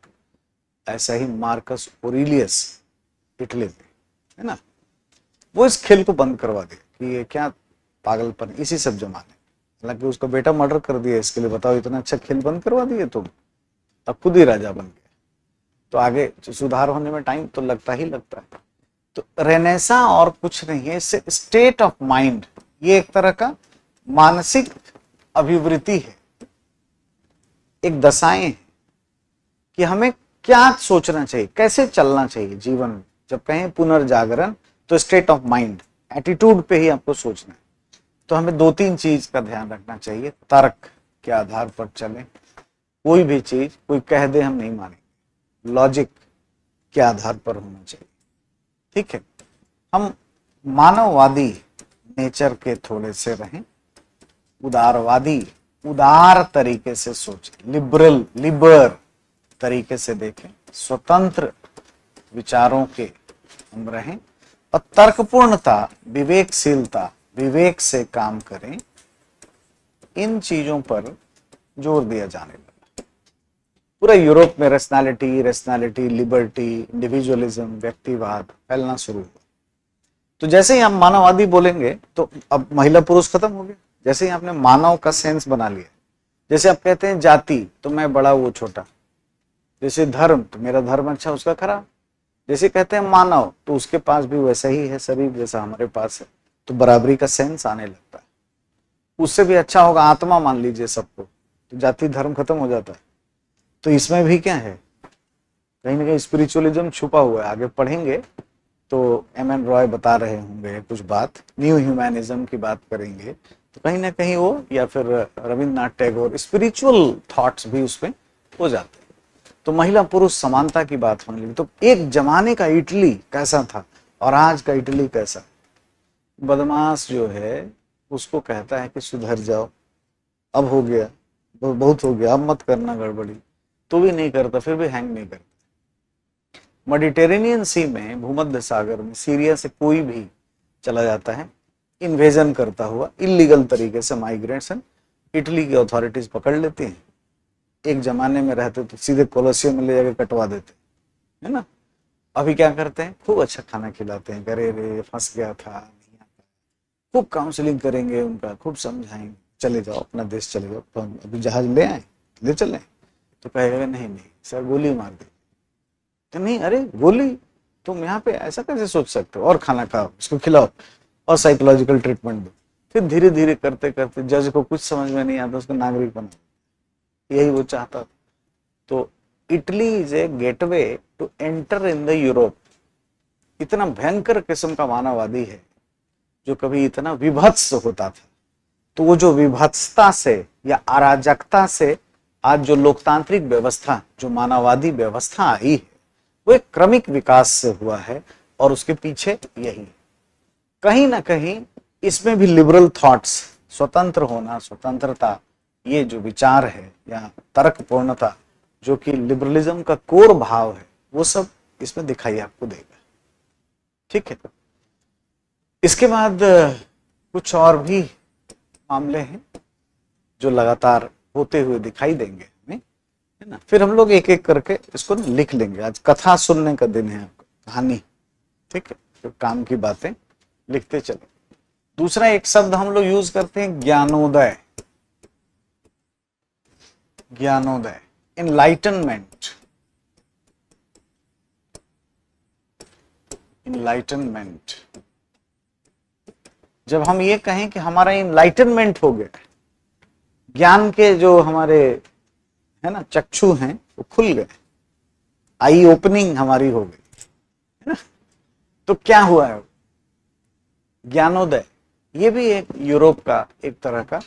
ऐसा ही मार्कस ओरिलियस इटली में, है ना। वो इस खेल को बंद करवा दिया कि ये क्या पागलपन, इसी सब जमाने। हालांकि उसका बेटा मर्डर कर दिया इसके लिए, बताओ, इतना अच्छा खेल बंद करवा दिए तुम, अब खुद ही राजा बन गए। तो आगे सुधार होने में टाइम तो लगता ही लगता है। तो रेनेसा और कुछ नहीं है, इससे स्टेट ऑफ माइंड, ये एक तरह का मानसिक अभिवृत्ति है, एक दशाएं हैं कि हमें क्या सोचना चाहिए, कैसे चलना चाहिए जीवन में। जब कहें पुनर्जागरण, तो स्टेट ऑफ माइंड, एटीट्यूड पे ही आपको सोचना है। तो हमें 2-3 चीज का ध्यान रखना चाहिए, तर्क के आधार पर चलें, कोई भी चीज कोई कह दे हम नहीं मानेंगे, लॉजिक के आधार पर होना चाहिए, ठीक है। हम मानववादी नेचर के थोड़े से रहें, उदारवादी, उदार तरीके से सोचें, लिबर तरीके से देखें, स्वतंत्र विचारों के हम रहें, और तर्कपूर्णता, विवेकशीलता, विवेक से काम करें। इन चीजों पर जोर दिया जाने लगा। पूरा यूरोप में रेशनैलिटी, लिबर्टी, इंडिविजुअलिज्म, व्यक्तिवाद फैलना शुरू हुआ। तो जैसे ही हम मानववादी बोलेंगे, तो अब महिला पुरुष खत्म हो गया। जैसे ही आपने मानव का सेंस बना लिया, जैसे आप कहते हैं जाति, तो मैं बड़ा वो छोटा, जैसे धर्म, तो मेरा धर्म अच्छा उसका खराब, जैसे कहते हैं मानव, तो उसके पास भी वैसा ही है शरीर जैसा हमारे पास है, तो बराबरी का सेंस आने लगता है। उससे भी अच्छा होगा आत्मा मान लीजिए सबको, तो जाति धर्म खत्म हो जाता है। तो इसमें भी क्या है, कहीं ना कहीं स्पिरिचुअलिज्म छुपा हुआ है, आगे पढ़ेंगे तो एम एन रॉय बता रहे होंगे कुछ बात, न्यू ह्यूमैनिज्म की बात करेंगे तो कहीं ना कहीं वो, या फिर रविन्द्रनाथ टैगोर, स्पिरिचुअल थॉट्स भी उसमें हो जाते हैं। तो महिला पुरुष समानता की बात होने लगी। तो एक जमाने का इटली कैसा था और आज का इटली कैसा? बदमाश जो है उसको कहता है कि सुधर जाओ, अब हो गया, बहुत हो गया, अब मत करना गड़बड़ी, तो भी नहीं करता, फिर भी हैंग नहीं करता। मेडिटेरेनियन सी में, भूमध्य सागर में, सीरिया से कोई भी चला जाता है इन्वेजन करता हुआ इलीगल तरीके से, माइग्रेंट्स, इटली की अथॉरिटीज पकड़ लेती हैं। एक जमाने में रहते तो सीधे कोलोसियम में ले जाकर कटवा देते, है ना। अभी क्या करते हैं, खूब अच्छा खाना खिलाते हैं, अरे रे फंस गया था, नहीं आता, खूब काउंसलिंग करेंगे उनका, खूब समझाएंगे, चले जाओ अपना देश चले जाओ, तो अभी जहाज ले आए, ले चले, तो कहेगा नहीं नहीं सर गोली मार दी, तो नहीं, अरे गोली, तुम यहाँ पे ऐसा कैसे सोच सकते हो, और खाना खाओ, इसको खिलाओ और साइकोलॉजिकल ट्रीटमेंट दो। फिर धीरे धीरे करते करते जज को कुछ समझ में नहीं आता, उसको नागरिक बना, यही वो चाहता था। तो Italy is a gateway to enter in the Europe. इतना भयंकर किस्म का मानववादी है जो कभी इतना विभत्स होता था, तो वो जो विभत्सता से या अराजकता से आज जो लोकतांत्रिक व्यवस्था, जो मानववादी व्यवस्था आई है, वो एक क्रमिक विकास से हुआ है। और उसके पीछे यही कहीं ना कहीं इसमें भी लिबरल थॉट्स, स्वतंत्र होना, स्वतंत्रता, ये जो विचार है या तर्कपूर्णता, जो कि लिबरलिज्म का कोर भाव है, वो सब इसमें दिखाई आपको देगा। ठीक है, इसके बाद कुछ और भी मामले हैं जो लगातार होते हुए दिखाई देंगे हमें, है ना। फिर हम लोग एक एक करके इसको लिख लेंगे। आज कथा सुनने का दिन है, आपका कहानी, ठीक है, तो काम की बातें लिखते चले। दूसरा एक शब्द हम लोग यूज करते हैं, ज्ञानोदय। Gyanodaya, enlightenment, enlightenment. जब हम ये कहें कि हमारा इनलाइटनमेंट हो गया, ज्ञान के जो हमारे, है ना, चक्षु हैं वो खुल गए, आई ओपनिंग हमारी हो गई, है ना, तो क्या हुआ है, ज्ञानोदय। ये भी एक यूरोप का एक तरह का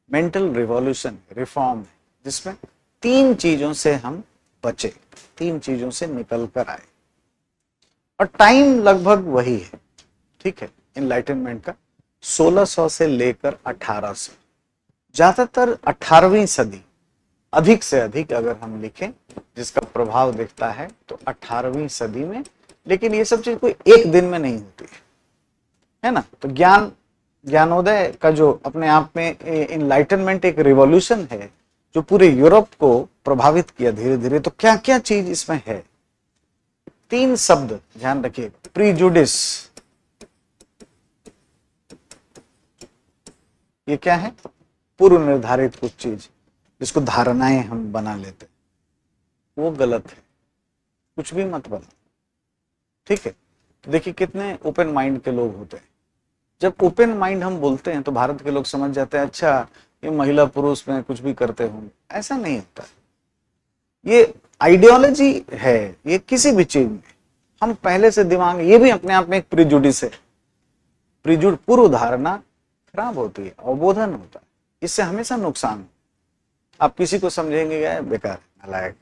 मेंटल रिवॉल्यूशन, रिफॉर्म है, जिसमें तीन चीजों से हम बचे, तीन चीजों से निकल कर आए, और टाइम लगभग वही है, ठीक है, इनलाइटनमेंट का 1600 से लेकर 1800, ज्यादातर 18वीं सदी, अधिक से अधिक अगर हम लिखें जिसका प्रभाव दिखता है तो 18वीं सदी में। लेकिन ये सब चीज कोई एक दिन में नहीं होती है ना। तो ज्ञानोदय का जो अपने आप में इनलाइटनमेंट एक रिवॉल्यूशन है जो पूरे यूरोप को प्रभावित किया धीरे धीरे। तो क्या क्या चीज इसमें है, तीन शब्द ध्यान रखिए, प्रीजुडिस, ये क्या है, पूर्व निर्धारित कुछ चीज जिसको धारणाएं हम बना लेते, वो गलत है, कुछ भी मत बना, ठीक है। तो देखिए कितने ओपन माइंड के लोग होते हैं। जब ओपन माइंड हम बोलते हैं तो भारत के लोग समझ जाते हैं अच्छा ये महिला पुरुष में कुछ भी करते होंगे, ऐसा नहीं होता। ये आइडियोलॉजी है, ये किसी भी चीज में हम पहले से दिमाग, ये भी अपने आप में एक प्रिजुडिस है। प्रिजुड, पूर्व धारणा खराब होती है, अवबोधन होता है, इससे हमेशा नुकसान। आप किसी को समझेंगे क्या बेकार नालायक,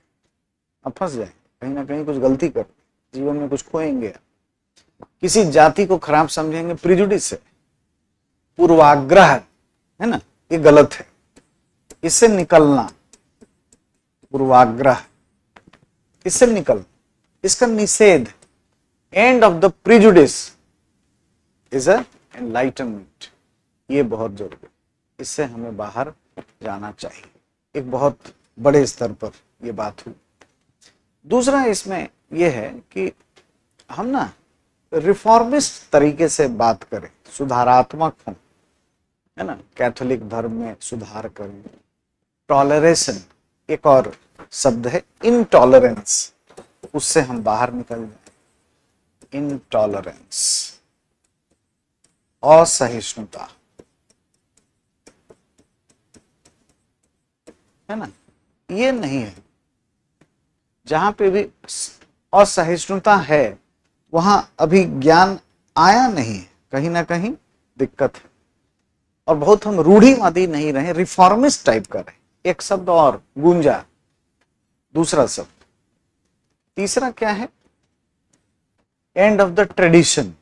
आप फंस जाए, कहीं ना कहीं कुछ गलती कर, जीवन में कुछ खोएंगे। किसी जाति को खराब समझेंगे, प्रिजुडिस है, पूर्वाग्रह है ना, ये गलत है, इससे निकलना, पूर्वाग्रह, इससे निकल, इसका निषेध, end of the prejudice is a enlightenment. ये बहुत जरूरी, इससे हमें बाहर जाना चाहिए, एक बहुत बड़े स्तर पर ये बात हुई। दूसरा इसमें यह है कि हम ना रिफॉर्मिस्ट तरीके से बात करें, सुधारात्मक हों, है ना, कैथोलिक धर्म में सुधार करें। टॉलरेशन, एक और शब्द है इनटॉलरेंस, उससे हम बाहर निकल जाए। इनटॉलरेंस, असहिष्णुता, है ना, ये नहीं है। जहां पे भी असहिष्णुता है, वहां अभी ज्ञान आया नहीं है, कहीं ना कहीं दिक्कत है। और बहुत हम रूढ़िवादी नहीं रहे, रिफॉर्मिस्ट टाइप का रहे। एक शब्द और गूंजा, दूसरा शब्द। तीसरा क्या है? End of the tradition.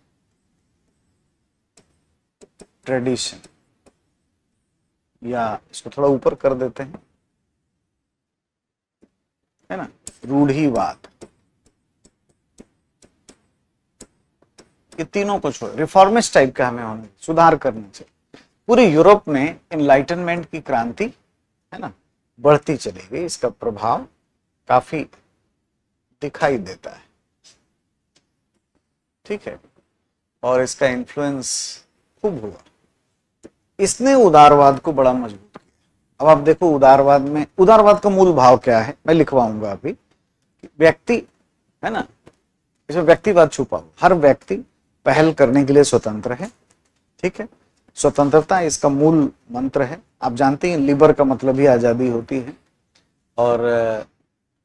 Tradition, या इसको थोड़ा ऊपर कर देते हैं, है ना, रूढ़िवाद। ये तीनों को छोड़, रिफॉर्मिस्ट टाइप का हमें होने, सुधार करना चाहिए। पूरे यूरोप में इनलाइटनमेंट की क्रांति, है ना, बढ़ती चली गई। इसका प्रभाव काफी दिखाई देता है, ठीक है, और इसका इन्फ्लुएंस खूब हुआ। इसने उदारवाद को बड़ा मजबूत किया। अब आप देखो उदारवाद में, उदारवाद का मूल भाव क्या है, मैं लिखवाऊंगा अभी। व्यक्ति, है ना, इसमें व्यक्तिवाद छुपा हुआ। हर व्यक्ति पहल करने के लिए स्वतंत्र है, ठीक है। स्वतंत्रता इसका मूल मंत्र है। आप जानते हैं लिबर का मतलब ही आजादी होती है। और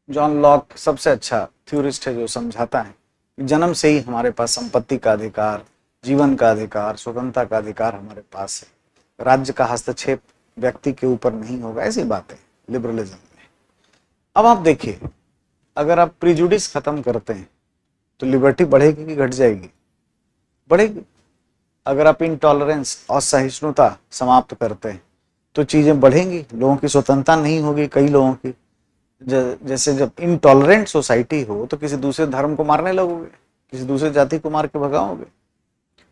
जॉन लॉक सबसे अच्छा थ्योरिस्ट है जो समझाता है कि जन्म से ही हमारे पास संपत्ति का अधिकार, जीवन का अधिकार, स्वतंत्रता का अधिकार हमारे पास है। राज्य का हस्तक्षेप व्यक्ति के ऊपर नहीं होगा, ऐसी बात है लिबरलिज्म में। अब आप देखिए, अगर आप प्रिजुडिस खत्म करते हैं तो लिबर्टी बढ़ेगी कि घट जाएगी? बढ़ेगी। अगर आप इंटॉलरेंस, असहिष्णुता समाप्त करते हैं तो चीजें बढ़ेंगी, लोगों की स्वतंत्रता नहीं होगी। कई लोगों की, जैसे जब इनटॉलरेंट सोसाइटी हो तो किसी दूसरे धर्म को मारने लगोगे, किसी दूसरे जाति को मार के भगाओगे।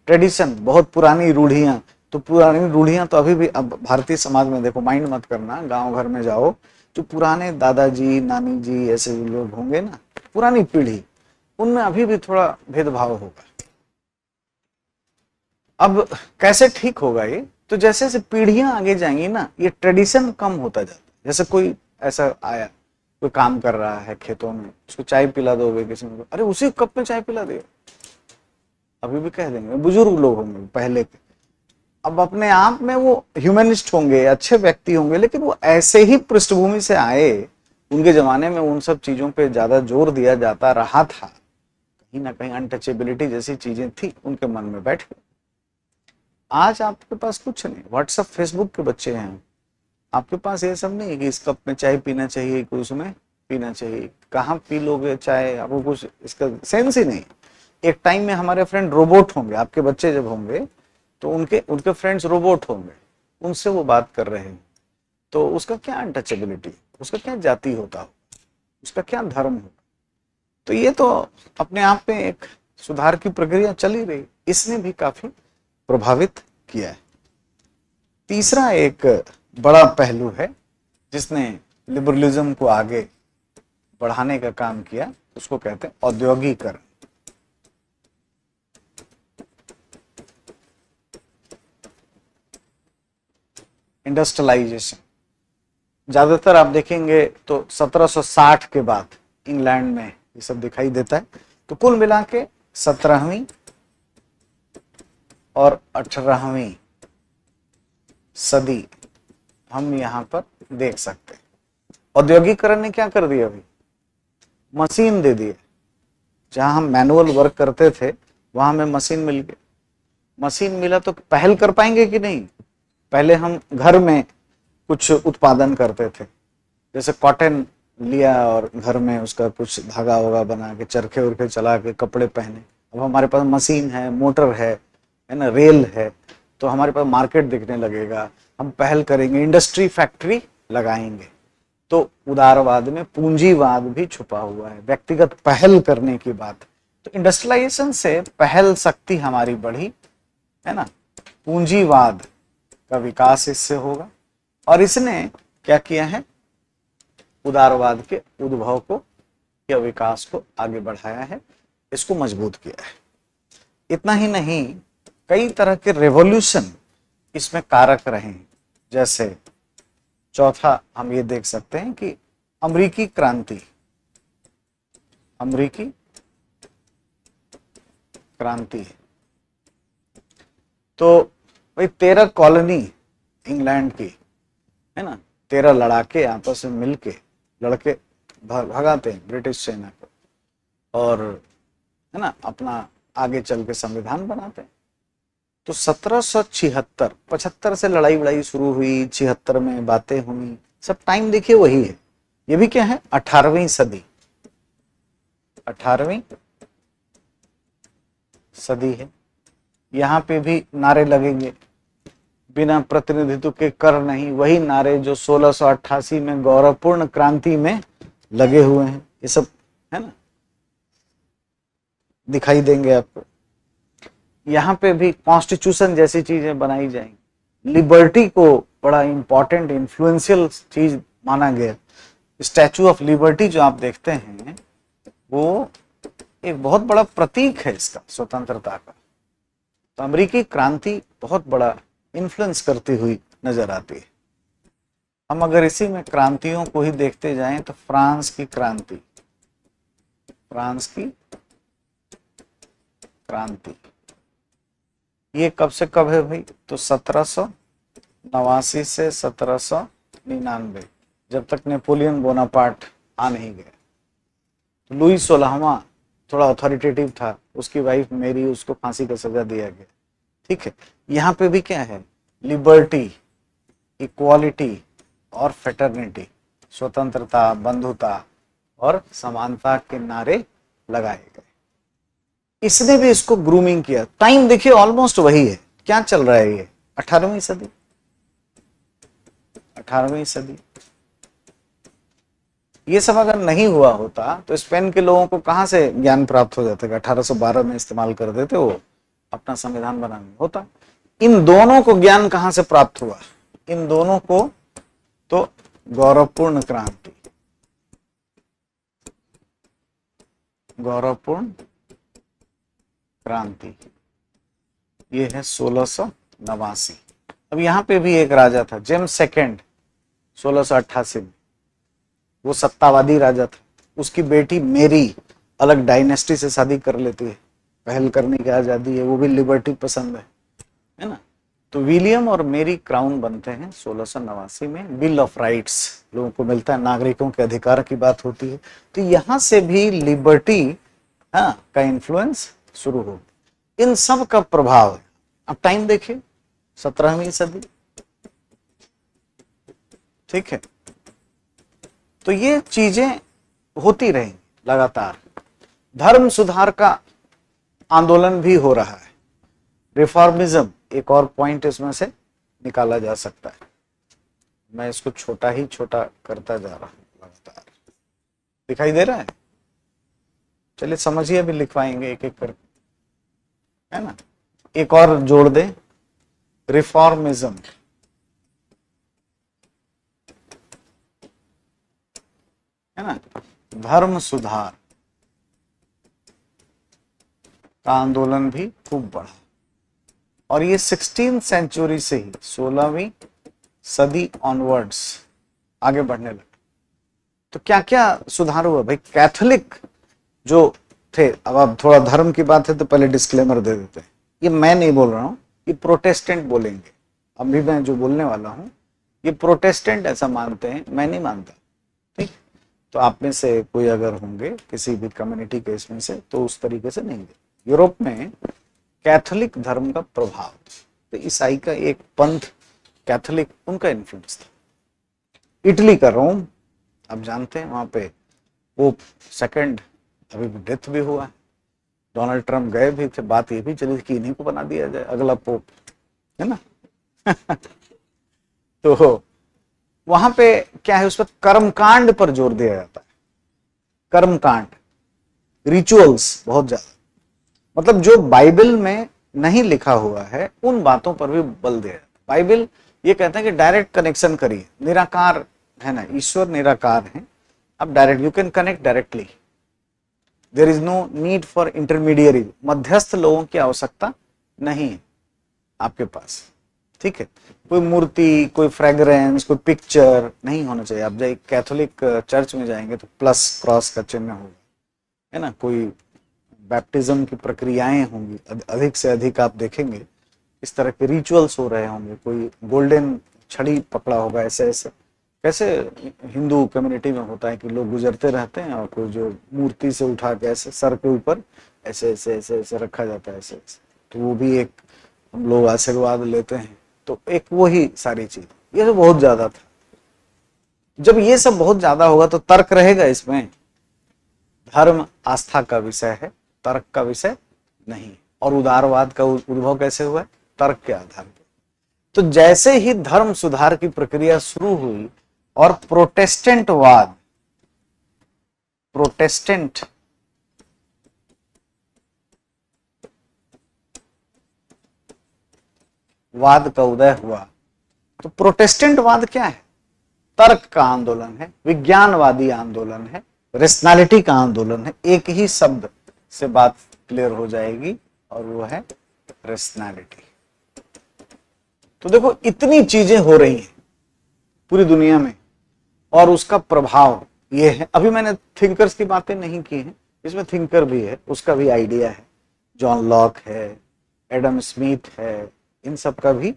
ट्रेडिशन, बहुत पुरानी रूढ़ियां, तो पुरानी रूढ़ियां तो अभी भी, अब भारतीय समाज में देखो, माइंड मत करना, गांव घर में जाओ, जो पुराने दादाजी नानी जी ऐसे लोग होंगे ना, पुरानी पीढ़ी, उनमें अभी भी थोड़ा भेदभाव होगा। अब कैसे ठीक होगा ये? तो जैसे जैसे पीढ़ियां आगे जाएंगी ना, ये ट्रेडिशन कम होता जाता है। जैसे कोई ऐसा आया, कोई काम कर रहा है खेतों में, उसको चाय पिला दोगे किसी ने, अरे उसी कप में चाय पिला दे, अभी भी कह देंगे। बुजुर्ग लोग होंगे पहले के, अब अपने आप में वो ह्यूमनिस्ट होंगे, अच्छे व्यक्ति होंगे, लेकिन वो ऐसे ही पृष्ठभूमि से आए। उनके जमाने में उन सब चीजों पे ज्यादा जोर दिया जाता रहा था, कहीं ना कहीं अनटचेबिलिटी जैसी चीजें थी, उनके मन में बैठ गई। आज आपके पास कुछ नहीं, व्हाट्सएप फेसबुक के बच्चे हैं, आपके पास ये सब नहीं है कि इस कप में चाय पीना चाहिए, कोई उसमें पीना चाहिए। कहाँ पी लोगे चाय, आपको कुछ इसका सेंस ही नहीं। एक टाइम में हमारे फ्रेंड रोबोट होंगे, आपके बच्चे जब होंगे तो उनके उनके फ्रेंड्स रोबोट होंगे, उनसे वो बात कर रहे हैं, तो उसका क्या अनटचेबिलिटी, उसका क्या जाति होता हो, उसका क्या धर्म होगा? तो ये तो अपने आप में एक सुधार की प्रक्रिया चली रही, इसने भी काफी प्रभावित किया है। तीसरा एक बड़ा पहलू है जिसने लिबरलिज्म को आगे बढ़ाने का काम किया, उसको कहते हैं औद्योगिकरण। इंडस्ट्रियलाइजेशन। ज्यादातर आप देखेंगे तो 1760 के बाद इंग्लैंड में ये सब दिखाई देता है। तो कुल मिला के 17वीं और 18वीं सदी हम यहाँ पर देख सकते हैं। औद्योगिकरण ने क्या कर दिया? अभी मशीन दे दी। जहां हम मैनुअल वर्क करते थे वहां हमें मशीन मिल गई। मशीन मिला तो पहल कर पाएंगे कि नहीं? पहले हम घर में कुछ उत्पादन करते थे, जैसे कॉटन लिया और घर में उसका कुछ धागा वगा बना के चरखे उरखे चला के कपड़े पहने। अब हमारे पास मशीन है, मोटर है ना, रेल है, तो हमारे पास मार्केट दिखने लगेगा, हम पहल करेंगे, इंडस्ट्री फैक्ट्री लगाएंगे। तो उदारवाद में पूंजीवाद भी छुपा हुआ है, व्यक्तिगत पहल करने की बात। तो इंडस्ट्रियलाइजेशन से पहल शक्ति हमारी बढ़ी, है ना, पूंजीवाद का विकास इससे होगा। और इसने क्या किया है? उदारवाद के उद्भव को या विकास को आगे बढ़ाया है, इसको मजबूत किया है। इतना ही नहीं, कई तरह के रेवोल्यूशन इसमें कारक रहे हैं। जैसे चौथा हम ये देख सकते हैं कि अमेरिकी क्रांति, अमेरिकी क्रांति, तो भाई 13 कॉलोनी इंग्लैंड की, है ना, 13 लड़ाके आपस में मिलके लड़के भगाते हैं ब्रिटिश सेना को। और है ना अपना आगे चल के संविधान बनाते हैं। तो 1776 75 से लड़ाई वड़ाई शुरू हुई, 76 में बातें हुई, सब टाइम देखिए वही है। ये भी क्या है, 18वीं सदी, 18वीं सदी है। यहां पे भी नारे लगेंगे, बिना प्रतिनिधित्व के कर नहीं, वही नारे जो 1688 में गौरवपूर्ण क्रांति में लगे हुए हैं, ये सब है ना दिखाई देंगे आपको। यहाँ पे भी कॉन्स्टिट्यूशन जैसी चीजें बनाई जाएंगी। लिबर्टी को बड़ा इंपॉर्टेंट इन्फ्लुएंशियल चीज माना गया। स्टैचू ऑफ लिबर्टी जो आप देखते हैं वो एक बहुत बड़ा प्रतीक है इसका, स्वतंत्रता का। तो अमेरिकी क्रांति बहुत बड़ा इन्फ्लुएंस करती हुई नजर आती है। हम अगर इसी में क्रांतियों को ही देखते जाएं तो फ्रांस की क्रांति, फ्रांस की क्रांति ये कब से कब है भाई, तो 1789 से 1799, जब तक नेपोलियन बोनापार्ट आ नहीं गया। तो लुई 16वां थोड़ा अथॉरिटेटिव था, उसकी वाइफ मेरी, उसको फांसी का सजा दिया गया। ठीक है, यहाँ पे भी क्या है, लिबर्टी, इक्वालिटी और फेटर्निटी, स्वतंत्रता, बंधुता और समानता के नारे लगाए गए। इसने भी इसको ग्रूमिंग किया। टाइम देखिए ऑलमोस्ट वही है। क्या चल रहा है ये, 18वीं सदी, 18वीं सदी। ये सब अगर नहीं हुआ होता तो स्पेन के लोगों को कहां से ज्ञान प्राप्त हो जाता, 1812 में इस्तेमाल कर देते वो अपना संविधान बनाने होता। इन दोनों को ज्ञान कहां से प्राप्त हुआ, इन दोनों को, तो गौरवपूर्ण क्रांति, गौरवपूर्ण क्रांति, ये है 1689। अब यहां पे भी एक राजा था, जेम्स सेकेंड, 1688 में, वो सत्तावादी राजा था। उसकी बेटी मेरी अलग डायनेस्टी से शादी कर लेती है, पहल करने की आजादी है, वो भी लिबर्टी पसंद है ना। तो विलियम और मेरी क्राउन बनते हैं 1689 में। बिल ऑफ राइट्स लोगों को मिलता है, नागरिकों के अधिकार की बात होती है। तो यहां से भी लिबर्टी का इन्फ्लुएंस शुरू हो। इन सब का प्रभाव है। अब टाइम देखिए, 17वीं सदी, ठीक है। तो ये चीजें होती रहेंगी लगातार। धर्म सुधार का आंदोलन भी हो रहा है, रिफॉर्मिज्म एक और पॉइंट इसमें से निकाला जा सकता है। मैं इसको छोटा ही छोटा करता जा रहा हूं लगातार, दिखाई दे रहा है। चलिए समझिए, अभी लिखवाएंगे एक एक करके, है ना। एक और जोड़ दे, रिफॉर्मिज्म, है ना, धर्म सुधार का आंदोलन भी खूब बढ़ा। और ये 16वीं सेंचुरी से ही 16वीं सदी ऑनवर्ड्स आगे बढ़ने लगा। तो क्या क्या सुधार हुआ भाई। कैथोलिक जो थे, अब आप थोड़ा धर्म की बात है तो पहले डिस्क्लेमर दे देते हैं, ये मैं नहीं बोल रहा हूं, ये प्रोटेस्टेंट बोलेंगे। अभी मैं जो बोलने वाला हूं ये प्रोटेस्टेंट ऐसा मानते हैं, मैं नहीं मानता। ठीक, तो आप में से कोई अगर होंगे किसी भी कम्युनिटी के इसमें से, तो उस तरीके से नहीं दे। यूरोप में कैथोलिक धर्म का प्रभाव, तो ईसाई का एक पंथ कैथोलिक, उनका इन्फ्लुएंस था। इटली का रोम, आप जानते हैं, वहां पे पोप सेकंड अभी डेथ भी हुआ है। डोनाल्ड ट्रम्प गए भी थे, बात ये भी चली कि इन्हीं को बना दिया जाए अगला पोप, है ना। तो वहां पे क्या है, उस पर कर्मकांड पर जोर दिया जाता है। कर्मकांड, रिचुअल्स बहुत ज्यादा, मतलब जो बाइबल में नहीं लिखा हुआ है उन बातों पर भी बल दिया जाता है। बाइबल ये कहता है कि डायरेक्ट कनेक्शन करिए, निराकार है ना, ईश्वर निराकार है, अब direct you can connect directly, there is no need for intermediary, मध्यस्थ लोगों की आवश्यकता नहीं है आपके पास। ठीक है, कोई मूर्ति, कोई फ्रेग्रेंस, कोई पिक्चर नहीं होना चाहिए। आप जाए कैथोलिक चर्च में जाएंगे तो प्लस क्रॉस का चिन्ह होगा, है ना, कोई बैप्टिज्म की प्रक्रियाएं होंगी, अधिक से अधिक आप देखेंगे इस तरह के रिचुअल्स हो रहे होंगे, कोई गोल्डन छड़ी पकड़ा होगा ऐसे ऐसे, कैसे हिंदू कम्युनिटी में होता है कि लोग गुजरते रहते हैं और कोई जो मूर्ति से उठा के ऐसे सर के ऊपर ऐसे ऐसे ऐसे ऐसे रखा जाता है, ऐसे ऐसे, तो वो भी एक हम लोग आशीर्वाद लेते हैं। तो एक वही सारी चीज, ये तो बहुत ज्यादा था। जब ये सब बहुत ज्यादा होगा तो तर्क रहेगा इसमें? धर्म आस्था का विषय है, तर्क का विषय नहीं। और उदारवाद का उद्भव कैसे हुआ? तर्क के आधार पर। तो जैसे ही धर्म सुधार की प्रक्रिया शुरू हुई और प्रोटेस्टेंट वाद का उदय हुआ, तो प्रोटेस्टेंट वाद क्या है? तर्क का आंदोलन है, विज्ञानवादी आंदोलन है, रेशनैलिटी का आंदोलन है। एक ही शब्द से बात क्लियर हो जाएगी और वो है रेशनैलिटी। तो देखो इतनी चीजें हो रही हैं पूरी दुनिया में और उसका प्रभाव ये है। अभी मैंने थिंकर्स की बातें नहीं की हैं, इसमें थिंकर भी है, उसका भी आइडिया है, जॉन लॉक है, एडम स्मिथ है, इन सब का भी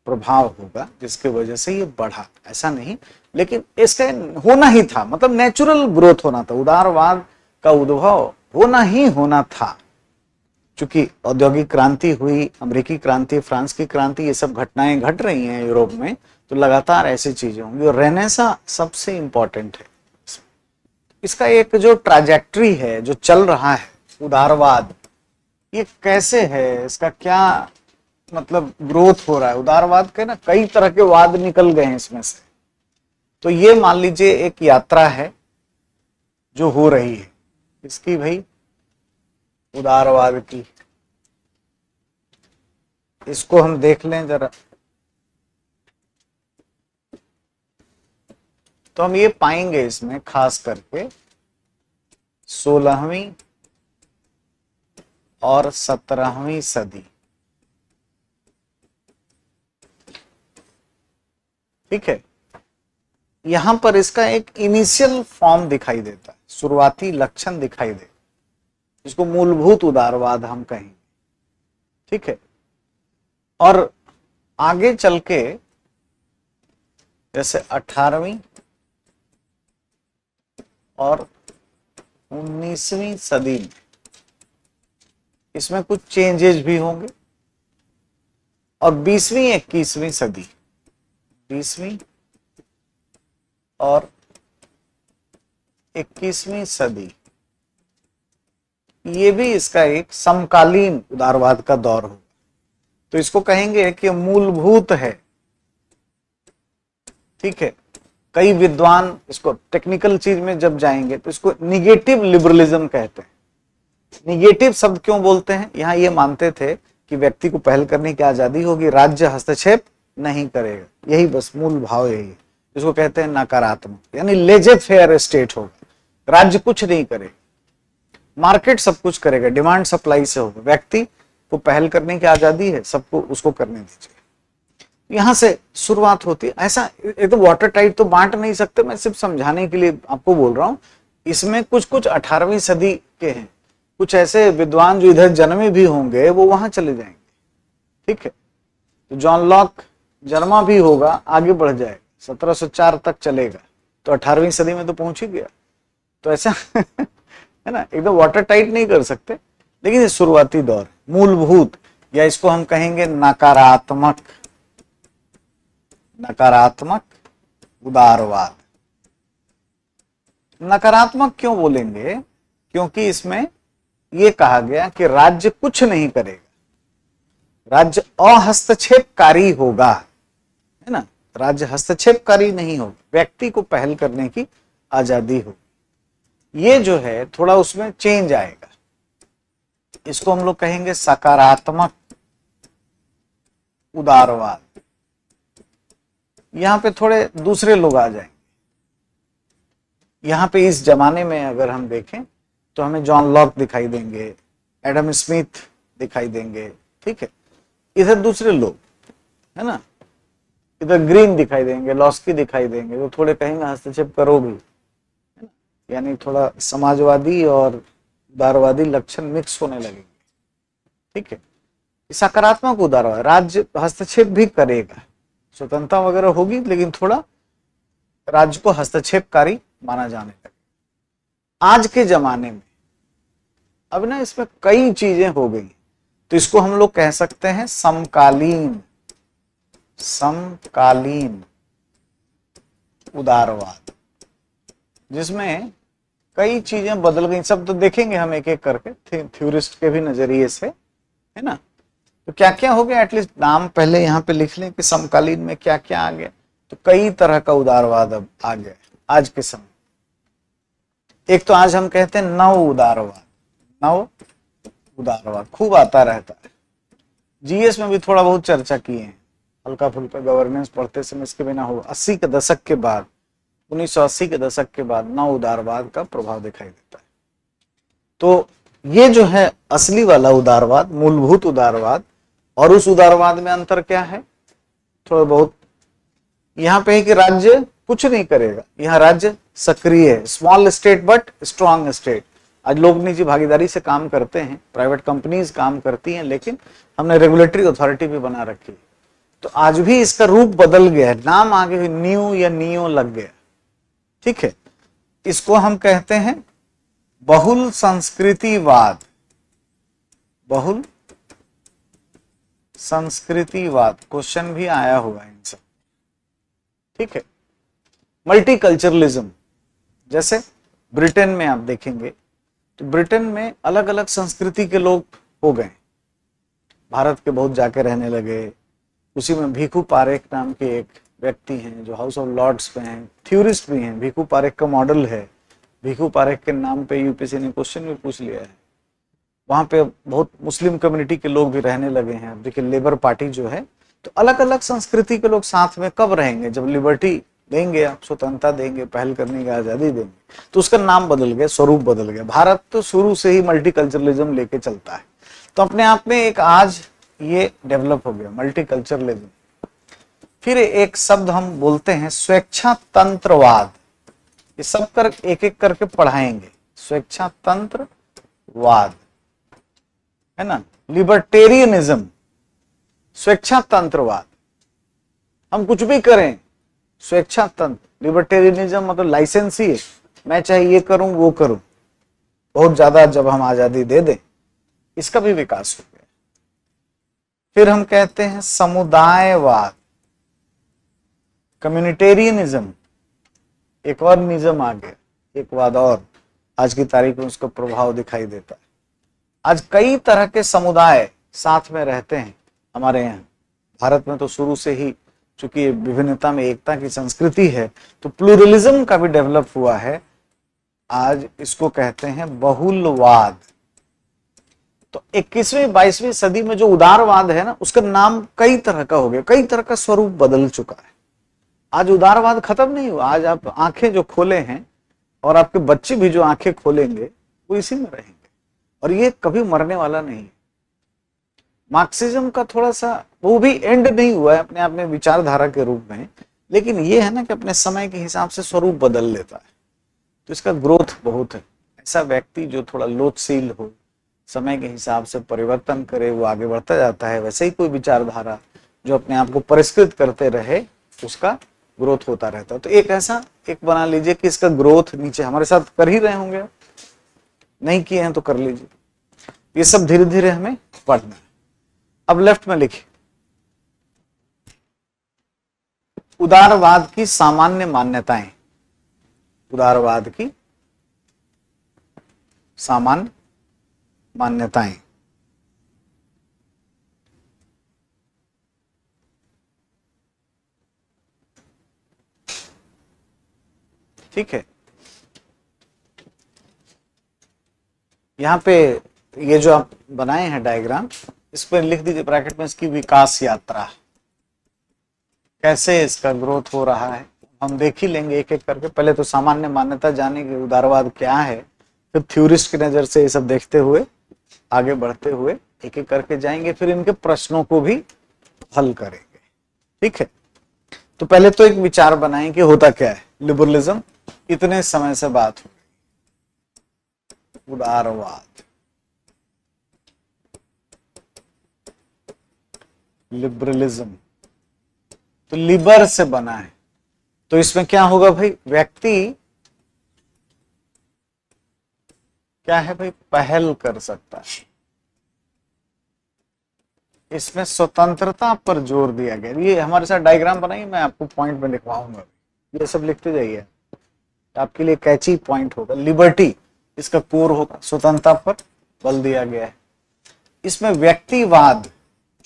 प्रभाव होगा जिसके वजह से ये बढ़ा, ऐसा नहीं। लेकिन इसका होना ही था, मतलब नेचुरल ग्रोथ होना था, उदारवाद का उद्भव होना था। चूंकि औद्योगिक क्रांति हुई, अमेरिकी क्रांति, फ्रांस की क्रांति, ये सब घटनाएं घट रही हैं यूरोप में, तो लगातार ऐसी चीजें होंगी। और रेनेसां सबसे इंपॉर्टेंट है। इसका एक जो ट्रैजेक्टरी है, जो चल रहा है उदारवाद, ये कैसे है, इसका क्या मतलब ग्रोथ हो रहा है। उदारवाद के ना कई तरह के वाद निकल गए हैं इसमें से। तो ये मान लीजिए एक यात्रा है जो हो रही है, इसकी भाई उदारवाद की, इसको हम देख लें जरा। तो हम ये पाएंगे इसमें खास करके 16वीं और 17वीं सदी, ठीक है। यहां पर इसका एक इनिशियल फॉर्म दिखाई देता है, शुरुआती लक्षण दिखाई दे, इसको मूलभूत उदारवाद हम कहेंगे, ठीक है। और आगे चल के जैसे 18वीं और 19वीं सदी में इसमें कुछ चेंजेस भी होंगे। और 20वीं 21वीं सदी, 20वीं और 21वीं सदी, ये भी इसका एक समकालीन उदारवाद का दौर होगा। तो इसको कहेंगे कि मूलभूत है, ठीक है। कई विद्वान इसको टेक्निकल चीज में जब जाएंगे तो इसको निगेटिव लिबरलिज्म कहते हैं। निगेटिव शब्द क्यों बोलते हैं? यहां ये मानते थे कि व्यक्ति को पहल करने की आजादी होगी, राज्य हस्तक्षेप नहीं करेगा, यही बस मूल भाव यही है। इसको कहते हैं नकारात्मक, यानी लेजे फेयर स्टेट होगा, राज्य कुछ नहीं करेगा, मार्केट सब कुछ करेगा, डिमांड सप्लाई से होगा, व्यक्ति को पहल करने की आजादी है, सबको उसको करने दीजिए। यहां से शुरुआत होती है। ऐसा एकदम वाटर टाइट तो बांट नहीं सकते, मैं सिर्फ समझाने के लिए आपको बोल रहा हूं। इसमें कुछ कुछ 18वीं सदी के हैं, कुछ ऐसे विद्वान जो इधर जन्मे भी होंगे वो वहां चले जाएंगे, ठीक है। तो जॉन लॉक जन्मा भी होगा, आगे बढ़ जाएगा, 1704 तक चलेगा, तो 18वीं सदी में तो पहुंच ही गया। तो ऐसा है ना, एकदम वाटर टाइट नहीं कर सकते, लेकिन ये शुरुआती दौर, मूलभूत, या इसको हम कहेंगे नकारात्मक उदारवाद। नकारात्मक क्यों बोलेंगे? क्योंकि इसमें यह कहा गया कि राज्य कुछ नहीं करेगा, राज्य अहस्तक्षेपकारी होगा, है ना, राज्य हस्तक्षेपकारी नहीं होगा, व्यक्ति को पहल करने की आजादी होगी। ये जो है थोड़ा उसमें चेंज आएगा, इसको हम लोग कहेंगे सकारात्मक उदारवाद। यहां पे थोड़े दूसरे लोग आ जाएंगे। यहां पे इस जमाने में अगर हम देखें तो हमें जॉन लॉक दिखाई देंगे, एडम स्मिथ दिखाई देंगे, ठीक है। इधर दूसरे लोग, है ना, इधर ग्रीन दिखाई देंगे, लॉस्की दिखाई देंगे, वो थोड़े कहेंगे हस्तक्षेप करो भी, है ना, यानी थोड़ा समाजवादी और उदारवादी लक्षण मिक्स होने लगेंगे, ठीक है। सकारात्मक उदारवाद, राज्य हस्तक्षेप भी करेगा, स्वतंत्रता वगैरह होगी, लेकिन थोड़ा राज्य को हस्तक्षेपकारी माना जाने लगा। आज के जमाने में अब ना इसमें कई चीजें हो गई, तो इसको हम लोग कह सकते हैं समकालीन उदारवाद, जिसमें कई चीजें बदल गई। सब तो देखेंगे हम एक एक करके थ्योरिस्ट के भी नजरिए से, है ना। तो क्या क्या हो गया, एटलीस्ट नाम पहले यहाँ पे लिख लें कि समकालीन में क्या क्या आ गया। तो कई तरह का उदारवाद अब आ गया आज के समय। एक तो आज हम कहते हैं नव उदारवाद खूब आता रहता है, जीएस में भी थोड़ा बहुत चर्चा किए हैं, हल्का फुल्का गवर्नेंस पढ़ते समय इसके बिना हो। 80 के दशक के बाद, 1980 के दशक के बाद नव उदारवाद का प्रभाव दिखाई देता है। तो ये जो है असली वाला उदारवाद, मूलभूत उदारवाद, और उस उदारवाद में अंतर क्या है थोड़ा बहुत। यहाँ पे है कि राज्य कुछ नहीं करेगा, यहाँ राज्य सक्रिय है, small state but strong state. आज लोग निजी भागीदारी से काम करते हैं, प्राइवेट कंपनीज काम करती हैं, लेकिन हमने रेगुलेटरी अथॉरिटी भी बना रखी है। तो आज भी इसका रूप बदल गया है, नाम आगे न्यू या नियो लग गया, ठीक है। इसको हम कहते हैं बहुल संस्कृतिवाद। बहुल संस्कृतिवाद क्वेश्चन भी आया हुआ है इनसे, ठीक है। मल्टीकल्चरलिज्म, जैसे ब्रिटेन में आप देखेंगे तो ब्रिटेन में अलग अलग संस्कृति के लोग हो गए, भारत के बहुत जाके रहने लगे। उसी में भीखू पारेख नाम के एक व्यक्ति हैं जो हाउस ऑफ लॉर्ड्स में हैं, थ्योरिस्ट भी हैं। भीखू पारेख का मॉडल है, भीखू पारेख के नाम पे यूपीएससी ने क्वेश्चन भी पूछ लिया है। वहां पे बहुत मुस्लिम कम्युनिटी के लोग भी रहने लगे हैं। अब देखिए लेबर पार्टी जो है, तो अलग अलग संस्कृति के लोग साथ में कब रहेंगे, जब लिबर्टी देंगे, आप स्वतंत्रता देंगे, पहल करने की आजादी देंगे, तो उसका नाम बदल गया, स्वरूप बदल गया। भारत तो शुरू से ही मल्टीकल्चरलिज्म लेके चलता है, तो अपने आप में एक आज ये डेवलप हो गया मल्टीकल्चरलिज्म। फिर एक शब्द हम बोलते हैं स्वेच्छातंत्रवाद, ये सब कर एक एक करके पढ़ाएंगे। स्वेच्छातंत्रवाद है ना, लिबर्टेरियनिज्म, स्वेच्छातंत्रवाद, हम कुछ भी करें स्वेच्छातंत्र। लिबर्टेरियनिज्म मतलब लाइसेंसी है, मैं चाहे ये करूं वो करूं, बहुत ज्यादा जब हम आजादी दे दें, इसका भी विकास हो गया। फिर हम कहते हैं समुदायवाद, कम्युनिटेरियनिज्म, एक और निज्म आ गया, एक वाद और आज की तारीख में उसका प्रभाव दिखाई देता है। आज कई तरह के समुदाय साथ में रहते हैं हमारे यहाँ। भारत में तो शुरू से ही चूंकि विभिन्नता में एकता की संस्कृति है, तो प्लूरलिज्म का भी डेवलप हुआ है। आज इसको कहते हैं बहुलवाद। तो 21वीं 22वीं सदी में जो उदारवाद है ना, उसका नाम कई तरह का हो गया, कई तरह का स्वरूप बदल चुका है। आज उदारवाद खत्म नहीं हुआ। आज आप आंखें जो खोले हैं और आपके बच्चे भी जो आंखें खोलेंगे वो इसी में रहेंगे, और ये कभी मरने वाला नहीं है। मार्क्सिज्म का थोड़ा सा वो भी एंड नहीं हुआ है अपने आप में विचारधारा के रूप में, लेकिन ये है ना कि अपने समय के हिसाब से स्वरूप बदल लेता है, तो इसका ग्रोथ बहुत है। ऐसा व्यक्ति जो थोड़ा लोचशील हो, समय के हिसाब से परिवर्तन करे, वो आगे बढ़ता जाता है। वैसे ही कोई विचारधारा जो अपने आप को परिष्कृत करते रहे, उसका ग्रोथ होता रहता है। तो एक ऐसा एक बना लीजिए कि इसका ग्रोथ नीचे हमारे साथ कर ही रहे होंगे, नहीं किए हैं तो कर लीजिए। ये सब धीरे धीरे हमें पढ़ना है। अब लेफ्ट में लिखिए उदारवाद की सामान्य मान्यताएं। उदारवाद की सामान्य मान्यताएं, ठीक है। यहां पे ये जो आप बनाए हैं डायग्राम, इस पर लिख दीजिए ब्रैकेट में इसकी विकास यात्रा, कैसे इसका ग्रोथ हो रहा है। हम देख ही लेंगे एक एक करके। पहले तो सामान्य मान्यता जानेंगे उदारवाद क्या है, फिर थ्योरिस्ट की नजर से ये सब देखते हुए आगे बढ़ते हुए एक एक करके जाएंगे, फिर इनके प्रश्नों को भी हल करेंगे, ठीक है। तो पहले तो एक विचार बनाएं कि होता क्या है लिबरलिज्म, इतने समय से बात हो गई। उदारवाद, लिबरलिज्म, तो लिबर से बना है, तो इसमें क्या होगा भाई, व्यक्ति क्या है भाई, पहल कर सकता है। इसमें स्वतंत्रता पर जोर दिया गया। ये हमारे साथ डायग्राम बनाइए, मैं आपको पॉइंट में लिखवाऊंगा, ये सब लिखते जाइए, आपके लिए कैची पॉइंट होगा। लिबर्टी इसका कोर होगा, स्वतंत्रता पर बल दिया गया है। इसमें व्यक्तिवाद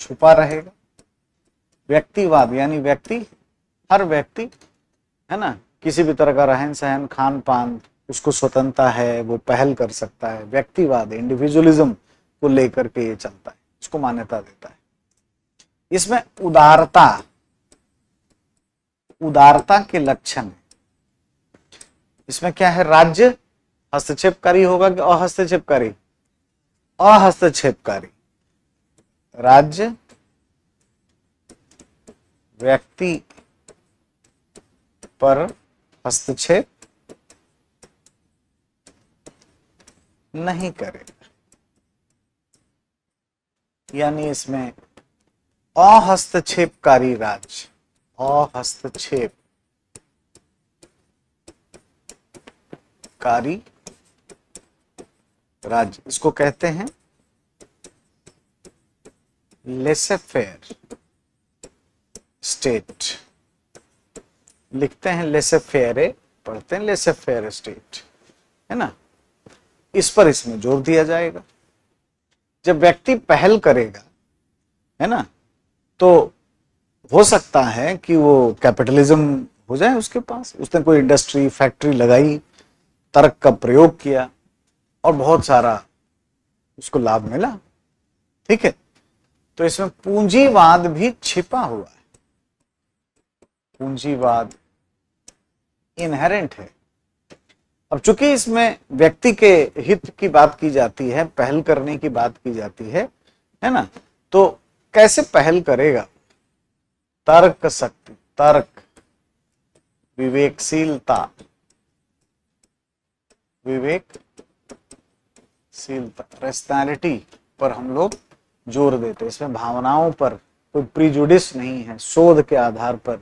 छुपा रहेगा। व्यक्तिवाद यानी व्यक्ति, हर व्यक्ति है ना, किसी भी तरह का रहन सहन, खान पान, उसको स्वतंत्रता है, वो पहल कर सकता है। व्यक्तिवाद, इंडिविजुअलिज्म को लेकर के ये चलता है, उसको मान्यता देता है। इसमें उदारता, उदारता के लक्षण। इसमें क्या है, राज्य हस्तक्षेपकारी होगा कि अहस्तक्षेपकारी? अहस्तक्षेपकारी। राज्य व्यक्ति पर हस्तक्षेप नहीं करेगा, यानी इसमें अहस्तक्षेपकारी राज्य, अहस्तक्षेपकारी राज्य, इसको कहते हैं लेसे फेयर स्टेट। लिखते हैं लेसे फेयर, पढ़ते हैं लेसे फेयर स्टेट, है ना। इस पर इसमें जोर दिया जाएगा। जब व्यक्ति पहल करेगा, है ना, तो हो सकता है कि वो कैपिटलिज्म हो जाए उसके पास। उसने कोई इंडस्ट्री, फैक्ट्री लगाई, तर्क का प्रयोग किया और बहुत सारा उसको लाभ मिला, ठीक है। तो इसमें पूंजीवाद भी छिपा हुआ है। पूंजीवाद इनहेरेंट है। अब चूंकि इसमें व्यक्ति के हित की बात की जाती है, पहल करने की बात की जाती है ना, तो कैसे पहल करेगा? तर्क शक्ति, तर्क, विवेकशीलता, विवेकशीलता, रैशनैलिटी पर हम लोग जोर देते हैं। इसमें भावनाओं पर कोई प्रीजुडिस नहीं है, शोध के आधार पर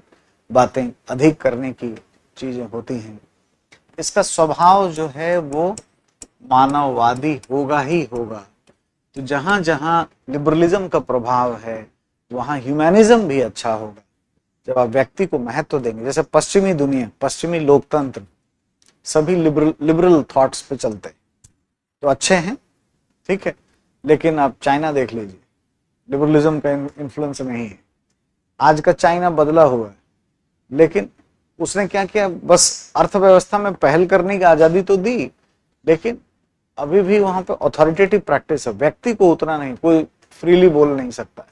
बातें अधिक करने की चीजें होती हैं। इसका स्वभाव जो है वो मानववादी होगा ही होगा। तो जहां जहां लिबरलिज्म का प्रभाव है वहां ह्यूमैनिज्म भी अच्छा होगा। जब आप व्यक्ति को महत्व देंगे, जैसे पश्चिमी दुनिया, पश्चिमी लोकतंत्र सभी लिबरल थॉट्स पे चलते हैं, तो अच्छे हैं, ठीक है। लेकिन आप चाइना देख लीजिए, लिबरलिज्म का इन्फ्लुएंस नहीं है। आज का चाइना बदला हुआ है, लेकिन उसने क्या किया, बस अर्थव्यवस्था में पहल करने की आजादी तो दी, लेकिन अभी भी वहां पे अथॉरिटेटिव प्रैक्टिस है। व्यक्ति को उतना नहीं, कोई फ्रीली बोल नहीं सकता है,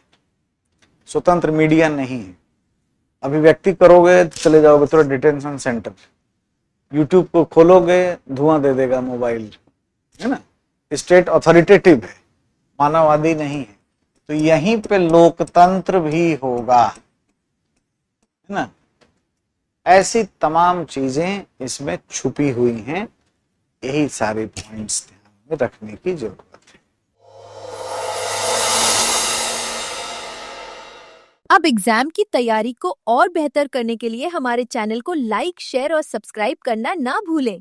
स्वतंत्र मीडिया नहीं है। अभिव्यक्ति करोगे तो चले जाओगे थोड़ा डिटेंशन सेंटर, यूट्यूब को खोलोगे धुआं दे देगा मोबाइल, है ना। स्टेट अथॉरिटेटिव है, मानववादी नहीं है। तो यहीं पे लोकतंत्र भी होगा, है ना। ऐसी तमाम चीजें इसमें छुपी हुई हैं। यही सारे पॉइंट्स ध्यान में रखने की जरूरत है। अब एग्जाम की तैयारी को और बेहतर करने के लिए हमारे चैनल को लाइक, शेयर और सब्सक्राइब करना ना भूलें।